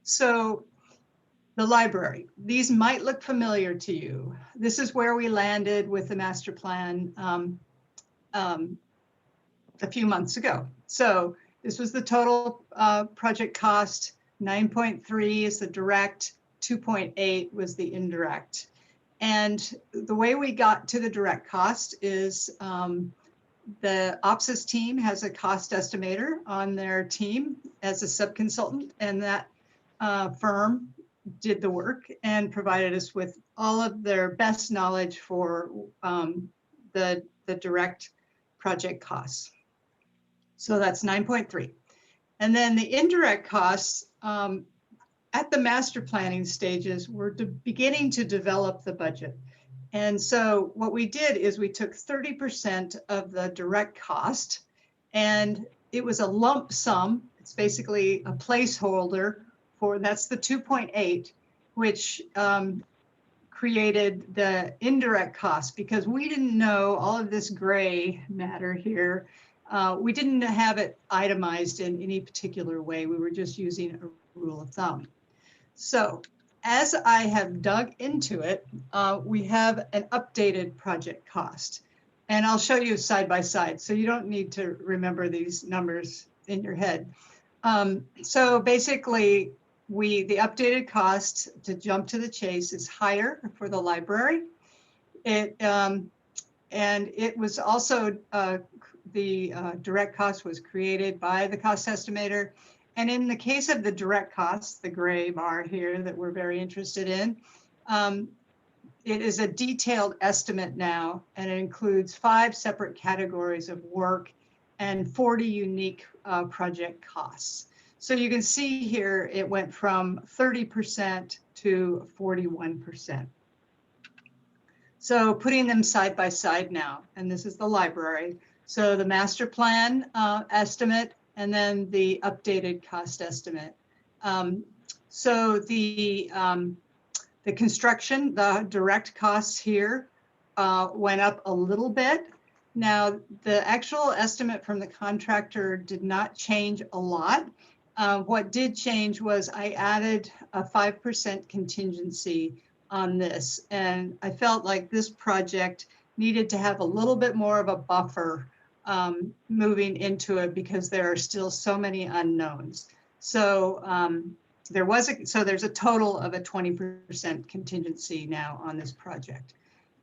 So the library, these might look familiar to you. This is where we landed with the master plan a few months ago. So this was the total project cost. 9.3 is the direct, 2.8 was the indirect. And the way we got to the direct cost is the OPSIS team has a cost estimator on their team as a subconsultant, and that firm did the work and provided us with all of their best knowledge for the direct project costs. So that's 9.3. And then the indirect costs at the master planning stages, we're beginning to develop the budget. And so what we did is we took 30% of the direct cost, and it was a lump sum. It's basically a placeholder for, that's the 2.8, which created the indirect cost, because we didn't know all of this gray matter here. We didn't have it itemized in any particular way. We were just using a rule of thumb. So as I have dug into it, we have an updated project cost. And I'll show you side by side, so you don't need to remember these numbers in your head. So basically, the updated cost, to jump to the chase, is higher for the library. And it was also, the direct cost was created by the cost estimator. And in the case of the direct costs, the gray bar here that we're very interested in, it is a detailed estimate now, and it includes 5 separate categories of work and 40 unique project costs. So you can see here, it went from 30% to 41%. So putting them side by side now, and this is the library. So the master plan estimate, and then the updated cost estimate. So the construction, the direct costs here went up a little bit. Now, the actual estimate from the contractor did not change a lot. What did change was I added a 5% contingency on this, and I felt like this project needed to have a little bit more of a buffer moving into it because there are still so many unknowns. So there's a total of a 20% contingency now on this project.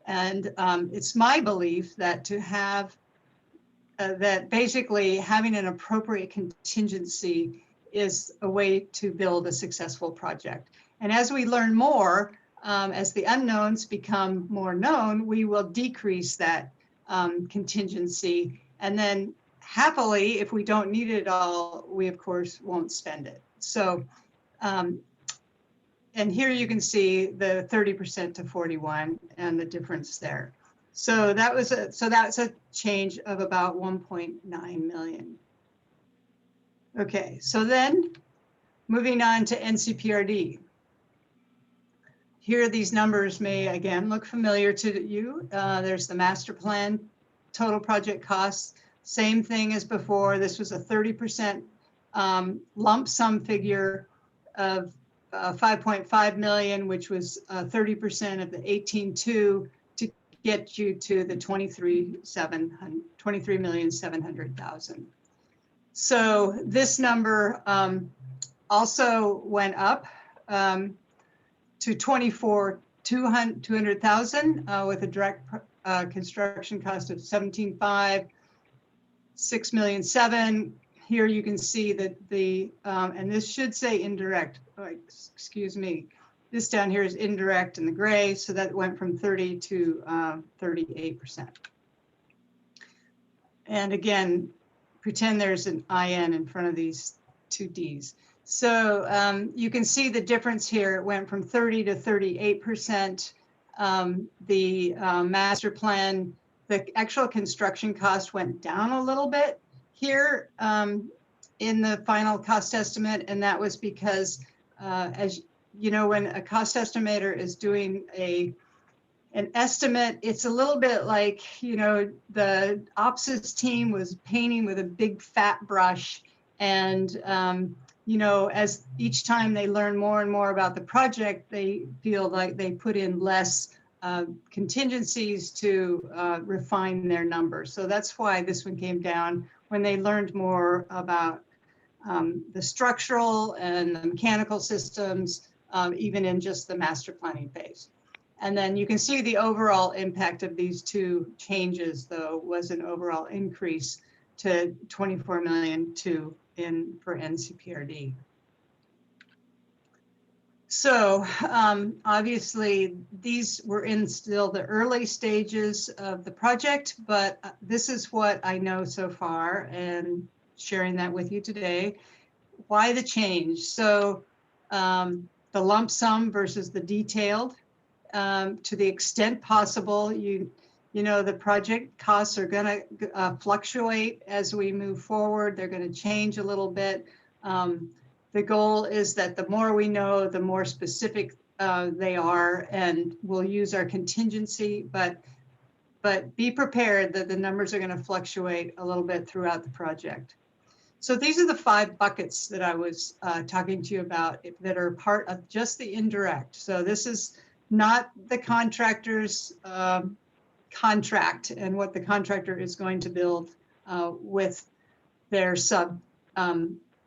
And it's my belief that to have that basically having an appropriate contingency is a way to build a successful project. And as we learn more, as the unknowns become more known, we will decrease that contingency. And then happily, if we don't need it all, we of course won't spend it. So, and here you can see the 30% to 41 and the difference there. So that's a change of about 1.9 million. Okay, so then moving on to NCPRD. Here, these numbers may again look familiar to you. There's the master plan, total project costs, same thing as before. This was a 30% lump sum figure of 5.5 million, which was 30% of the 18.2 to get you to the 23,700,000. So this number also went up to 24,200,000 with a direct construction cost of 17.5, 6,700,000. Here you can see that the, and this should say indirect, excuse me, this down here is indirect in the gray, so that went from 30 to 38%. And again, pretend there's an IN in front of these two Ds. So you can see the difference here. It went from 30 to 38%. The master plan, the actual construction cost went down a little bit here in the final cost estimate, and that was because as you know, when a cost estimator is doing an estimate, it's a little bit like, you know, the opsis team was painting with a big fat brush, and you know, as each time they learn more and more about the project, they feel like they put in less contingencies to refine their numbers. So that's why this one came down when they learned more about the structural and the mechanical systems, even in just the master planning phase. And then you can see the overall impact of these two changes, though, was an overall increase to 24 million for NCPRD. So obviously these were in still the early stages of the project, but this is what I know so far and sharing that with you today. Why the change? So the lump sum versus the detailed, to the extent possible, you know, the project costs are going to fluctuate as we move forward. They're going to change a little bit. The goal is that the more we know, the more specific they are, and we'll use our contingency, but be prepared that the numbers are going to fluctuate a little bit throughout the project. So these are the 5 buckets that I was talking to you about that are part of just the indirect. So this is not the contractor's contract and what the contractor is going to build with their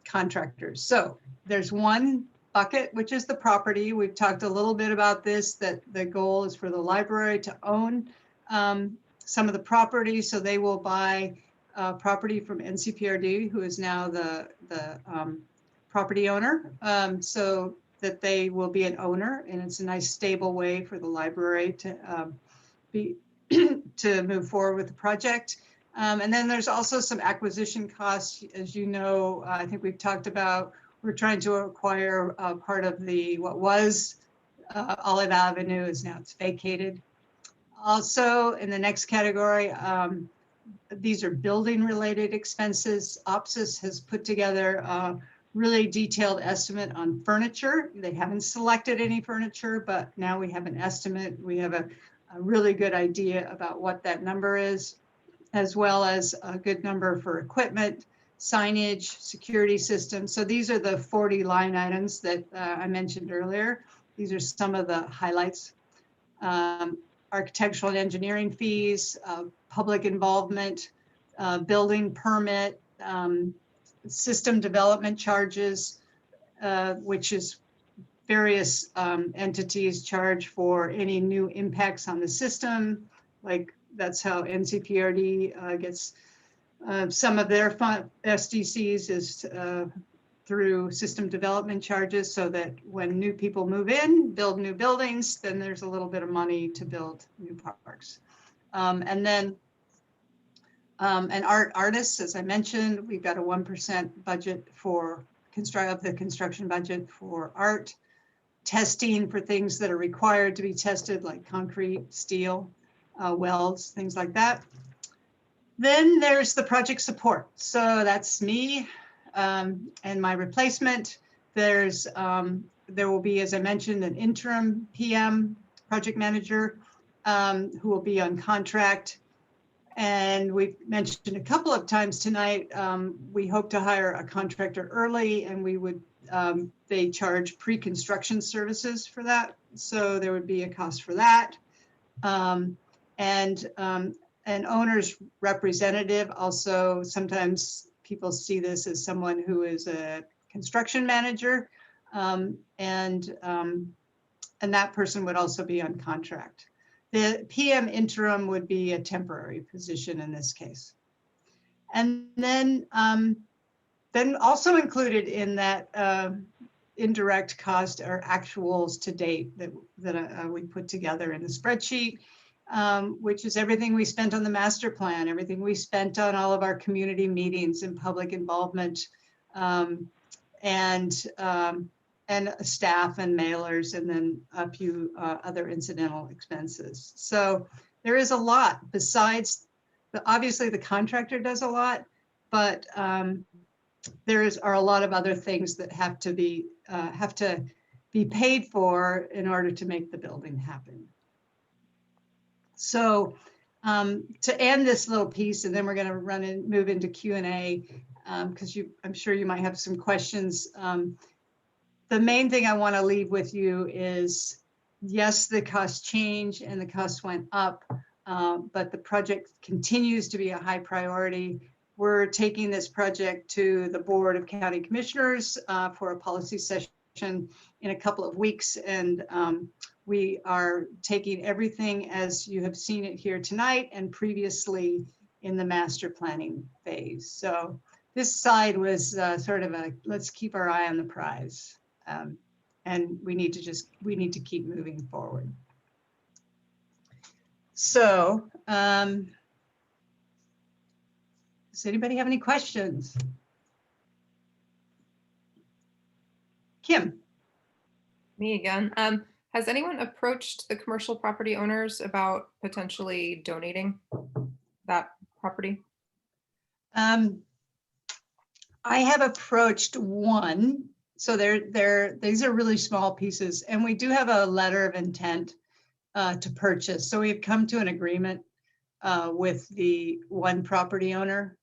contractors. So there's one bucket, which is the property. We've talked a little bit about this, that the goal is for the library to own some of the property. So they will buy property from NCPRD, who is now the property owner, so that they will be an owner, and it's a nice stable way for the library to to move forward with the project. And then there's also some acquisition costs. As you know, I think we've talked about, we're trying to acquire part of what was Olive Avenue is now it's vacated. Also in the next category, these are building related expenses. OPSIS has put together a really detailed estimate on furniture. They haven't selected any furniture, but now we have an estimate. We have a really good idea about what that number is, as well as a good number for equipment, signage, security systems. So these are the 40 line items that I mentioned earlier. These are some of the highlights. Architectural and engineering fees, public involvement, building permit, system development charges, which is various entities charge for any new impacts on the system. Like that's how NCPRD gets some of their SDCs is through system development charges, so that when new people move in, build new buildings, then there's a little bit of money to build new parks. And then artists, as I mentioned, we've got a 1% budget for the construction budget for art, testing for things that are required to be tested, like concrete, steel, welds, things like that. Then there's the project support. So that's me and my replacement. There will be, as I mentioned, an interim PM, project manager, who will be on contract. And we've mentioned a couple of times tonight, we hope to hire a contractor early, and they charge pre-construction services for that. So there would be a cost for that. And an owner's representative, also sometimes people see this as someone who is a construction manager, and that person would also be on contract. The PM interim would be a temporary position in this case. And then also included in that indirect cost are actuals to date that we put together in the spreadsheet, which is everything we spent on the master plan, everything we spent on all of our community meetings and public involvement, and staff and mailers, and then a few other incidental expenses. So there is a lot besides obviously the contractor does a lot, but are a lot of other things that have to be paid for in order to make the building happen. So to end this little piece, and then we're going to move into Q&A, because I'm sure you might have some questions. The main thing I want to leave with you is, yes, the cost changed and the cost went up, but the project continues to be a high priority. We're taking this project to the Board of County Commissioners for a policy session in a couple of weeks, and we are taking everything as you have seen it here tonight and previously in the master planning phase. So this side was sort of let's keep our eye on the prize. And we need to keep moving forward. So, does anybody have any questions? Kim. Me again. Has anyone approached the commercial property owners about potentially donating that property? I have approached one. So these are really small pieces, and we do have a letter of intent to purchase. So we've come to an agreement with the one property owner.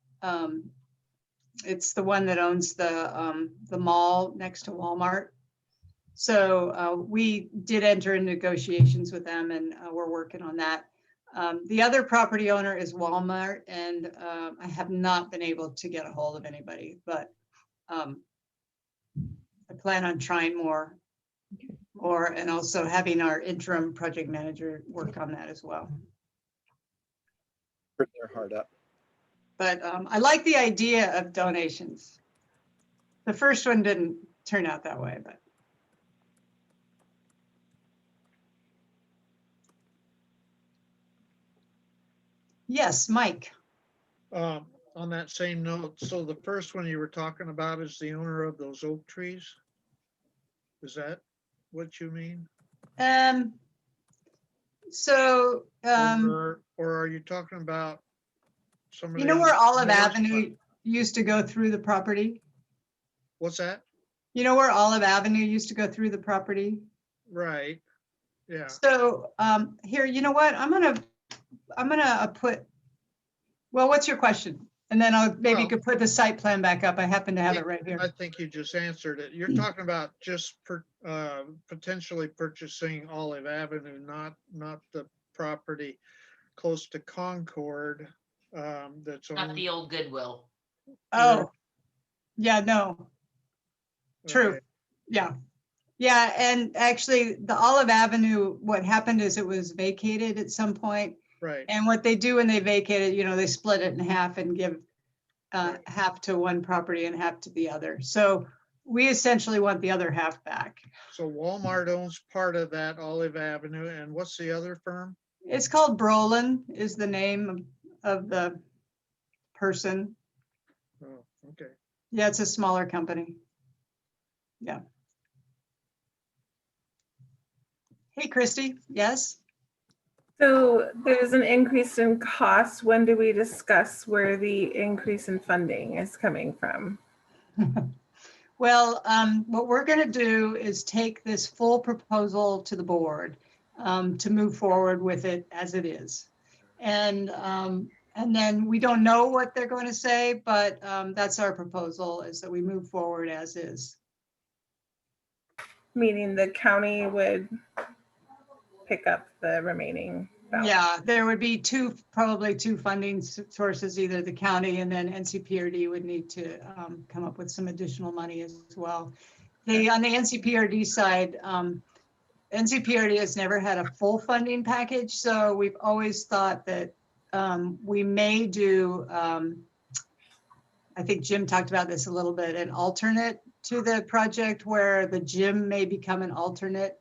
It's the one that owns the mall next to Walmart. So we did enter in negotiations with them, and we're working on that. The other property owner is Walmart, and I have not been able to get a hold of anybody, but I plan on trying more, and also having our interim project manager work on that as well. Put their heart up. But I like the idea of donations. The first one didn't turn out that way, but. Yes, Mike. On that same note, so the first one you were talking about is the owner of those oak trees? Is that what you mean? So, Or are you talking about somebody? you know on where the Olive north Avenue side? used to go through the property? What's that? You know where Olive Avenue used to go through the property? Right, yeah. So, here, you know what? I'm gonna put, well, what's your question? And then maybe you Well- could put the site plan back up. I happen to have it right here. I think you just answered it. You're talking about just potentially purchasing Olive Avenue, not the property close to Concord. That's Not owned. the old Goodwill. Oh, yeah, no, true. Okay. Yeah. Yeah, and actually the Olive Avenue, what happened is it was vacated at some point. Right, And what they do when they vacate it, you know, they split it in half and give Right. half to one property and half to the other. So we essentially want the other half back. so Walmart owns part of that Olive Avenue, and what's the other firm? It's called Brolin is the name of the person. Oh, okay. Yeah, it's a smaller company. Yeah. Hey, Christy, yes? So there's an increase in cost. When do we discuss where the increase in funding is coming from? Well, what we're going to do is take this full proposal to the board to move forward with it as it is. And then we don't know what they're going to say, but that's our proposal, is that we move forward as is. Meaning the county would pick up the remaining balance. Yeah, there would be probably two funding sources, either the county and then NCPRD would need to come up with some additional money as well. On the NCPRD side, NCPRD has never had a full funding package, so we've always thought that we may do, I think Jim talked about this a little bit, an alternate to the project where the gym may become an alternate.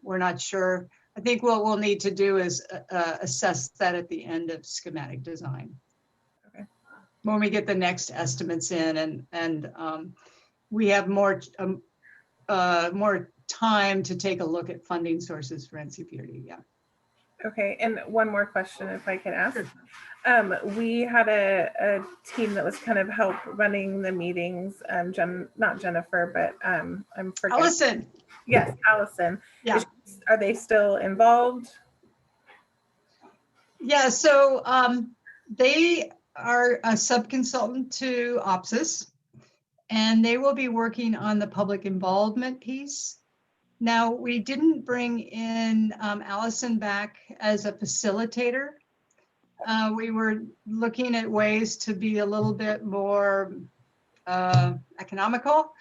We're not sure. I think what we'll need to do is assess that at the end of schematic design. Okay. When we get the next estimates in and we have more time to take a look at funding sources for NCPRD, yeah. Okay, and one more question if I can ask. We had a team that was kind of help running the meetings, not Jennifer, but I'm forgetting. Allison. Yes, Allison. Yeah. Are they still involved? Yeah, so they are a subconsultant to OPSIS, and they will be working on the public involvement piece. Now, we didn't bring in Allison back as a facilitator. We were looking at ways to be a little bit more economical.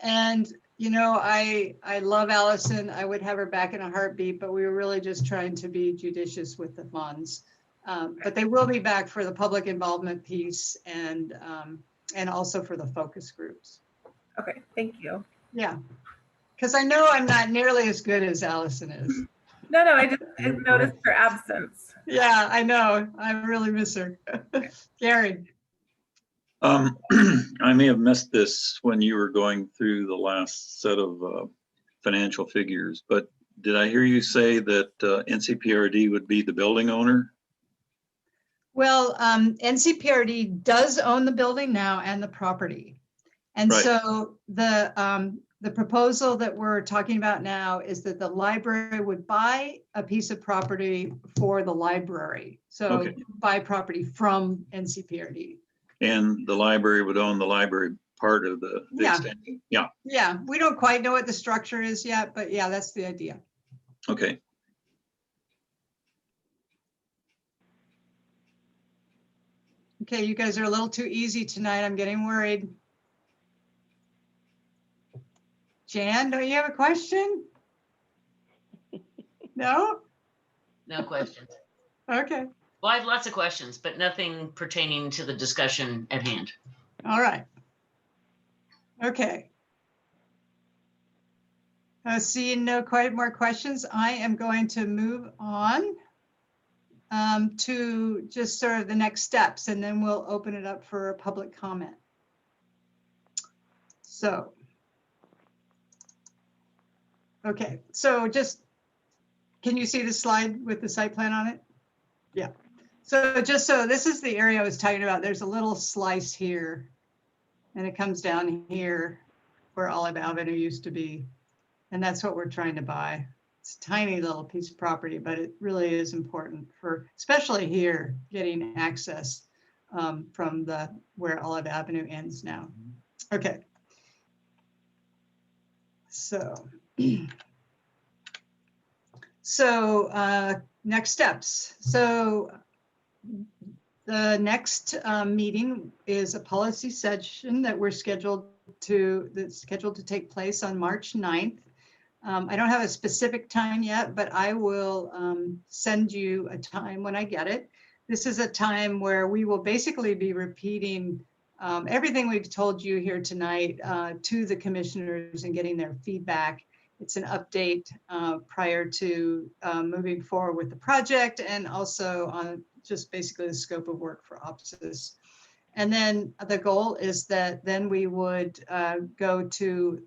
And, you know, I love Allison. I would have her back in a heartbeat, but we were really just trying to be judicious with the funds. But they will be back for the public involvement piece and also for the focus groups. Okay, thank you. Yeah, because I know I'm not nearly as good as Allison is. No, I just noticed her absence. Yeah, I know. I really miss her. Gary. I may have missed this when you were going through the last set of financial figures, but did I hear you say that NCPRD would be the building owner? Well, NCPRD does own the building now and the property. And Right. so the proposal that we're talking about now is that the library would buy a piece of property for the library. So Okay. buy property from NCPRD. And the library would own the library part of the Yeah. extension? Yeah, Yeah, we don't quite know what the structure is yet, but yeah, that's the idea. okay. Okay, you guys are a little too easy tonight. I'm getting worried. Jan, don't you have a question? No? No questions. Okay, Well, I have lots of questions, but nothing pertaining to the discussion at hand. all right. Okay. Seeing no quite more questions, I am going to move on. to just sort of the next steps, and then we'll open it up for public comment. So, okay, so just, can you see the slide with the site plan on it? Yeah. So just so this is the area I was talking about. There's a little slice here, and it comes down here where Olive Avenue used to be. And that's what we're trying to buy. It's a tiny little piece of property, but it really is important for, especially here, getting access from where Olive Avenue ends now. Okay. So, next steps. So the next meeting is a policy session that that's scheduled to take place on March 9th. I don't have a specific time yet, but I will send you a time when I get it. This is a time where we will basically be repeating everything we've told you here tonight to the commissioners and getting their feedback. It's an update prior to moving forward with the project, and also on just basically the scope of work for OPSIS. And then the goal is that then we would go to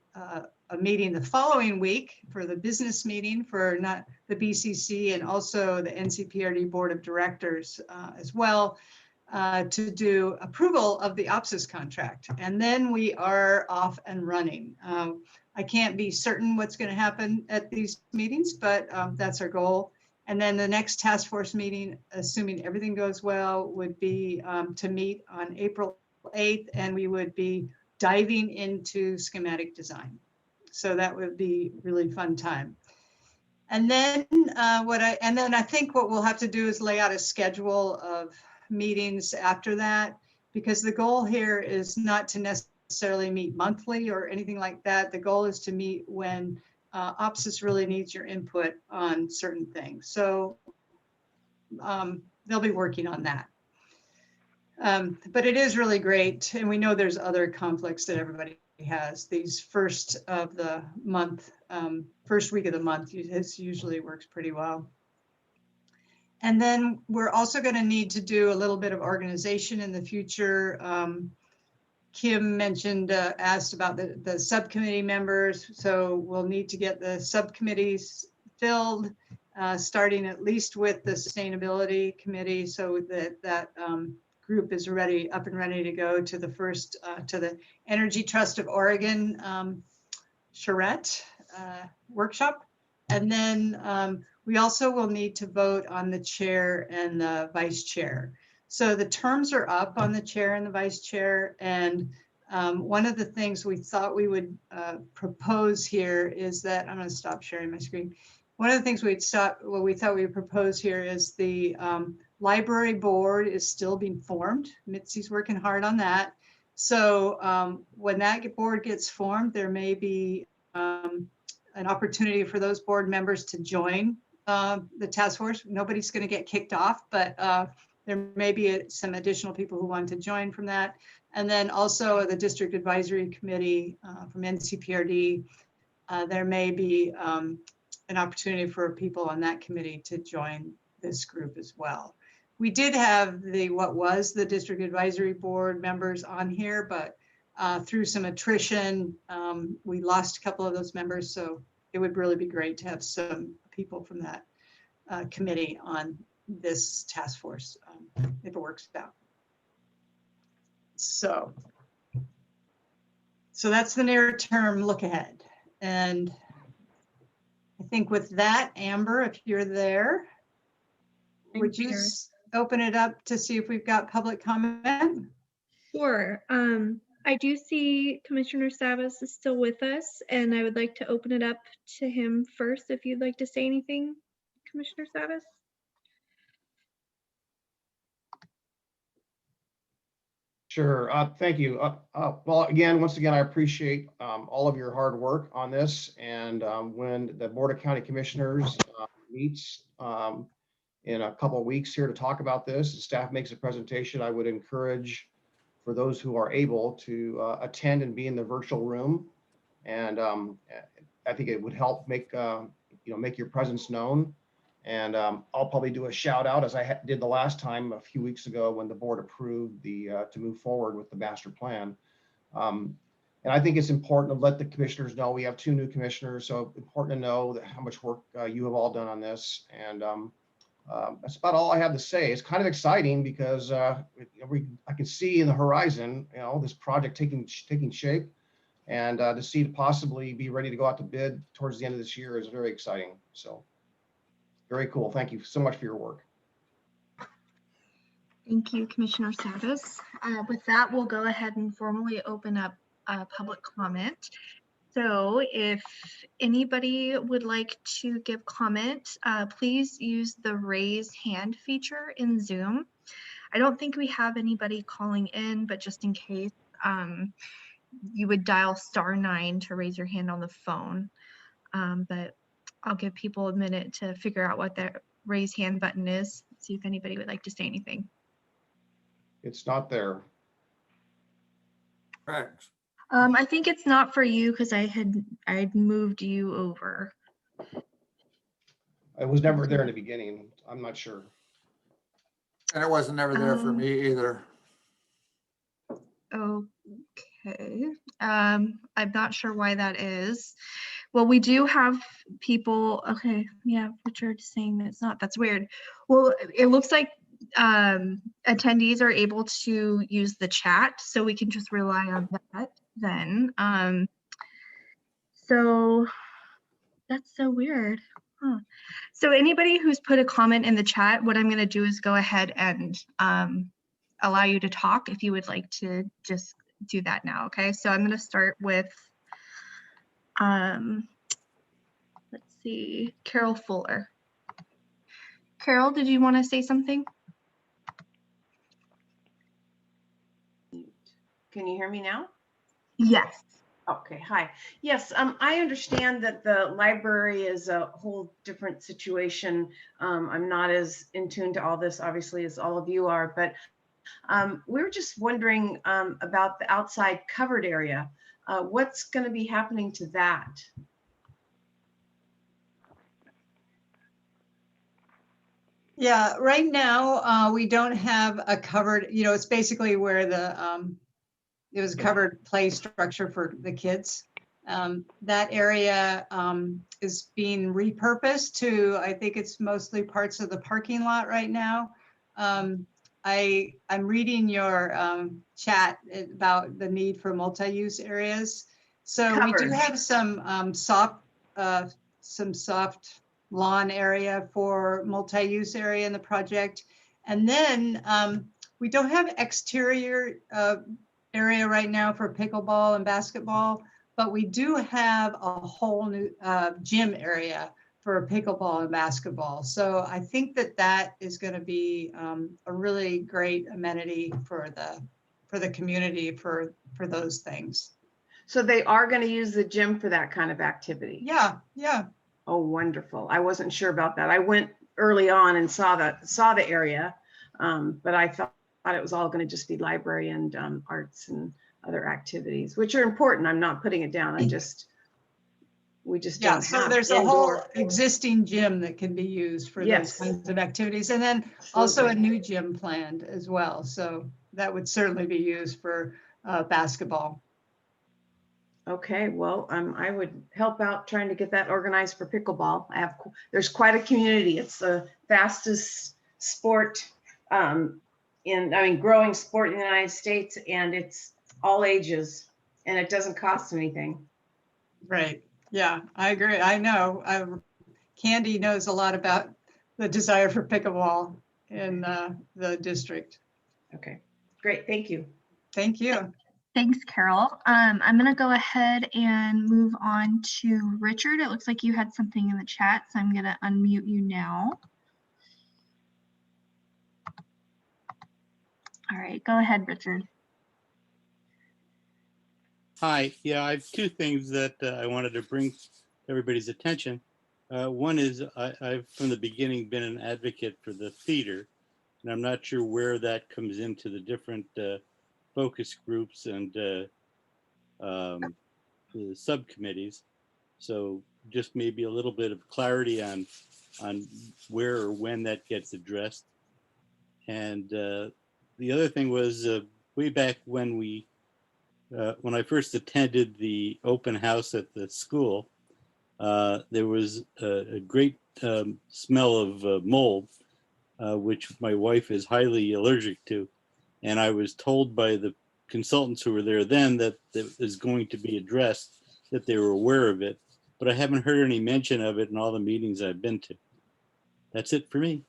a meeting the following week for the business meeting for not the BCC, and also the NCPRD Board of Directors as well, to do approval of the OPSIS contract. And then we are off and running. I can't be certain what's going to happen at these meetings, but that's our goal. And then the next task force meeting, assuming everything goes well, would be to meet on April 8th, and we would be diving into schematic design. So that would be really fun time. And then I think what we'll have to do is lay out a schedule of meetings after that, because the goal here is not to necessarily meet monthly or anything like that. The goal is to meet when OPSIS really needs your input on certain things. So they'll be working on that. But it is really great. And we know there's other conflicts that everybody has. These first week of the month, it usually works pretty well. And then we're also going to need to do a little bit of organization in the future. Kim asked about the subcommittee members. So we'll need to get the subcommittees filled, starting at least with the sustainability committee, so that group is up and ready to go to the first, to the Energy Trust of Oregon charrette workshop. And then we also will need to vote on the chair and the vice chair. So the terms are up on the chair and the vice chair. And one of the things we thought we would propose here is that, I'm going to stop sharing my screen. One of the things we thought we would propose here is the library board is still being formed. Mitzi's working hard on that. So when that board gets formed, there may be an opportunity for those board members to join the task force. Nobody's going to get kicked off, but there may be some additional people who want to join from that. And then also the District Advisory Committee from NCPRD, there may be an opportunity for people on that committee to join this group as well. We did have what was the District Advisory Board members on here, but through some attrition, we lost a couple of those members. So it would really be great to have some people from that committee on this task force if it works out. So that's the near term look ahead. And I think with that, Amber, if you're there, would you open it up to see if we've got public comment? Sure. I do see Commissioner Savas is still with us, and I would like to open it up to him first if you'd like to say anything, Commissioner Savas. Sure. Thank you. Well, once again, I appreciate all of your hard work on this. And when the Board of County Commissioners meets in a couple of weeks here to talk about this, the staff makes a presentation, I would encourage for those who are able to attend and be in the virtual room. And I think it would help make your presence known. And I'll probably do a shout out as I did the last time a few weeks ago when the board approved the to move forward with the master plan. And I think it's important to let the commissioners know, we have 2 new commissioners, so important to know that how much work you have all done on this. And that's about all I have to say. It's kind of exciting because I can see in the horizon, this project taking shape, and to see it possibly be ready to go out to bid towards the end of this year is very exciting. So very cool. Thank you so much for your work. Thank you, Commissioner Savas. With that, we'll go ahead and formally open up public comment. So if anybody would like to give comment, please use the raise hand feature in Zoom. I don't think we have anybody calling in, but just in case, you would dial *9 to raise your hand on the phone. But I'll give people a minute to figure out what that raise hand button is, see if anybody would like to say anything. It's not there. Correct. I think it's not for you because I'd moved you over. It was never there in the beginning. I'm not sure. And it wasn't never there for me either. Okay. I'm not sure why that is. Well, we do have people. Okay. Yeah. Richard saying that it's not. That's weird. Well, it looks like attendees are able to use the chat, so we can just rely on that then. So that's so weird. Huh. So anybody who's put a comment in the chat, what I'm going to do is go ahead and allow you to talk if you would like to just do that now. Okay, so I'm going to start with, let's see, Carol Fuller. Carol, did you want to say something? Can you hear me now? Yes. Okay, hi. Yes, I understand that the library is a whole different situation. I'm not as in tune to all this, obviously, as all of you are, but we were just wondering about the outside covered area. What's going to be happening to that? Yeah, right now we don't have a covered, it's basically where it was a covered play structure for the kids. That area is being repurposed to, I think it's mostly parts of the parking lot right now. I'm reading your chat about the need for multi-use areas. So we do have some soft lawn area for multi-use area in the project. And then we don't have exterior area right now for pickleball and basketball, but we do have a whole new gym area for pickleball and basketball. So I think that is going to be a really great amenity for the community for those things. So they are going to use the gym for that kind of activity? Yeah, yeah. Oh, wonderful. I wasn't sure about that. I went early on and saw the area, but I thought it was all going to just be library and arts and other activities, which are important. I'm not putting it down. We just don't have. So there's a whole existing gym that can be used for those kinds of activities, and then also a new gym planned as well. So that would certainly be used for basketball. Okay, well, I would help out trying to get that organized for pickleball. There's quite a community. It's the fastest sport growing sport in the United States, and it's all ages, and it doesn't cost anything. Right. Yeah, I agree. I know. Candy knows a lot about the desire for pickleball in the district. Okay, great. Thank you. Thank you. Thanks, Carol. I'm going to go ahead and move on to Richard. It looks like you had something in the chat, so I'm going to unmute you now. All right, go ahead, Richard. Hi, yeah, I have 2 things that I wanted to bring to everybody's attention. One is I've from the beginning been an advocate for the theater, and I'm not sure where that comes into the different focus groups and the subcommittees. So just maybe a little bit of clarity on on where or when that gets addressed. And the other thing was way back when when I first attended the open house at the school, there was a great smell of mold, which my wife is highly allergic to. And I was told by the consultants who were there then that it was going to be addressed, that they were aware of it, but I haven't heard any mention of it in all the meetings I've been to. That's it for me.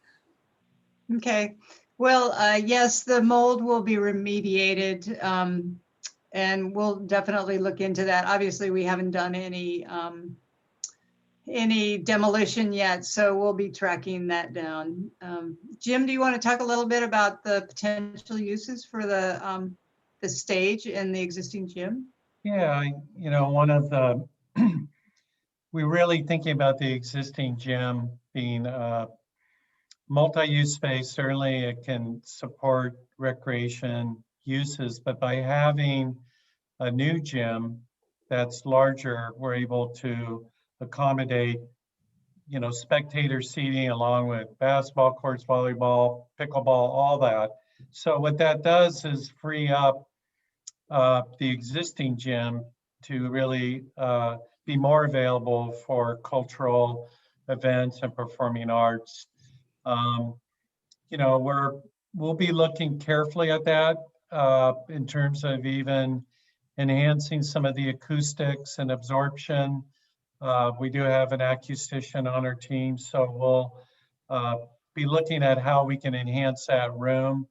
Okay, well, yes, the mold will be remediated, and we'll definitely look into that. Obviously, we haven't done any demolition yet, so we'll be tracking that down. Jim, do you want to talk a little bit about the potential uses for the stage and the existing gym? Yeah, one of the, we're really thinking about the existing gym being a multi-use space. Certainly it can support recreation uses, but by having a new gym that's larger, we're able to accommodate, spectator seating along with basketball courts, volleyball, pickleball, all that. So what that does is free up the existing gym to really be more available for cultural events and performing arts. We'll be looking carefully at that in terms of even enhancing some of the acoustics and absorption. We do have an acoustician on our team, so we'll be looking at how we can enhance that room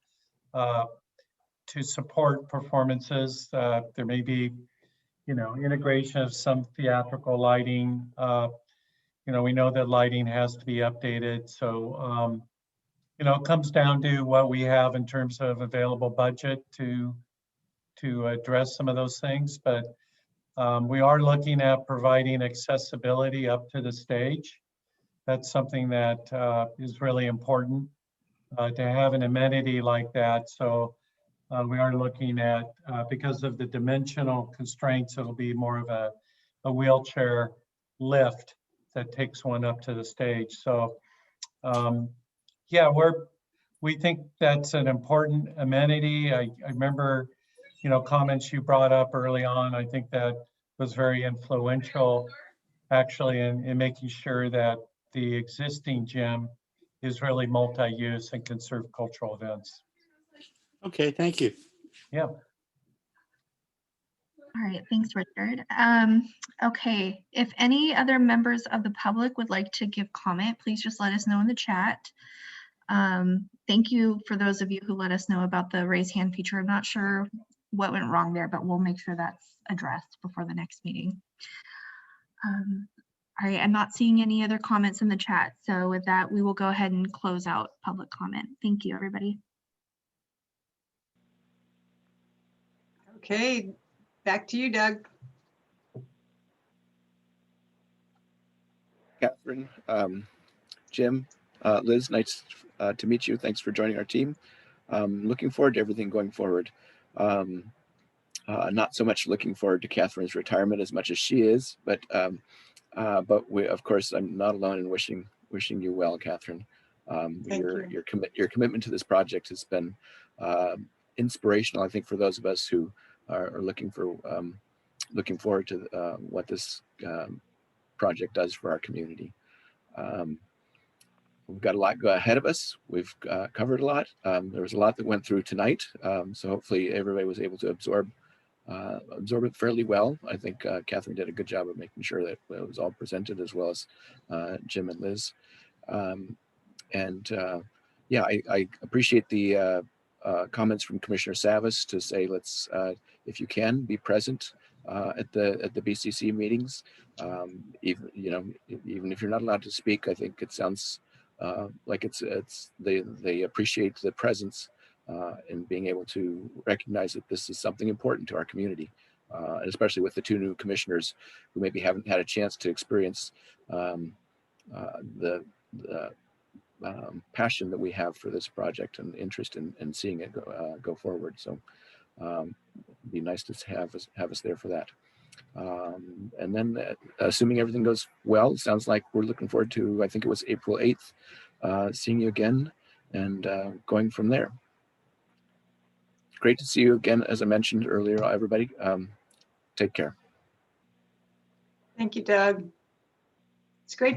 to support performances. There may be, integration of some theatrical lighting. We know that lighting has to be updated. So, it comes down to what we have in terms of available budget to address some of those things. But we are looking at providing accessibility up to the stage. That's something that is really important to have an amenity like that. So we are looking at, because of the dimensional constraints, it'll be more of a wheelchair lift that takes one up to the stage. So yeah, we think that's an important amenity. I remember, comments you brought up early on. I think that was very influential actually in making sure that the existing gym is really multi-use and can serve cultural events. Okay, thank you. Yeah. All right, thanks, Richard. Okay, if any other members of the public would like to give comment, please just let us know in the chat. Thank you for those of you who let us know about the raise hand feature. I'm not sure what went wrong there, but we'll make sure that's addressed before the next meeting. All right, I'm not seeing any other comments in the chat. So with that, we will go ahead and close out public comment. Thank you, everybody. Okay, back to you, Doug. Catherine, Jim, Liz, nice to meet you. Thanks for joining our team. Looking forward to everything going forward. Not so much looking forward to Catherine's retirement as much as she is, but we, of course, I'm not alone in wishing you well, Catherine. Your commitment to this project has been inspirational, I think, for those of us who are looking forward to what this project does for our community. We've got a lot ahead of us. We've covered a lot. There was a lot that went through tonight, so hopefully everybody was able to absorb it fairly well. I think Catherine did a good job of making sure that it was all presented, as well as Jim and Liz. Yeah, I appreciate the comments from Commissioner Savas to say, let's, if you can, be present at the BCC meetings. Even if you're not allowed to speak, I think it sounds like they appreciate the presence and being able to recognize that this is something important to our community, and especially with the two new commissioners who maybe haven't had a chance to experience the passion that we have for this project and interest in seeing it go forward. So it'd be nice to have us there for that. And then assuming everything goes well, sounds like we're looking forward to, I think it was April 8th, seeing you again and going from there. Great to see you again, as I mentioned earlier, everybody. Take care. Thank you, Doug. It's great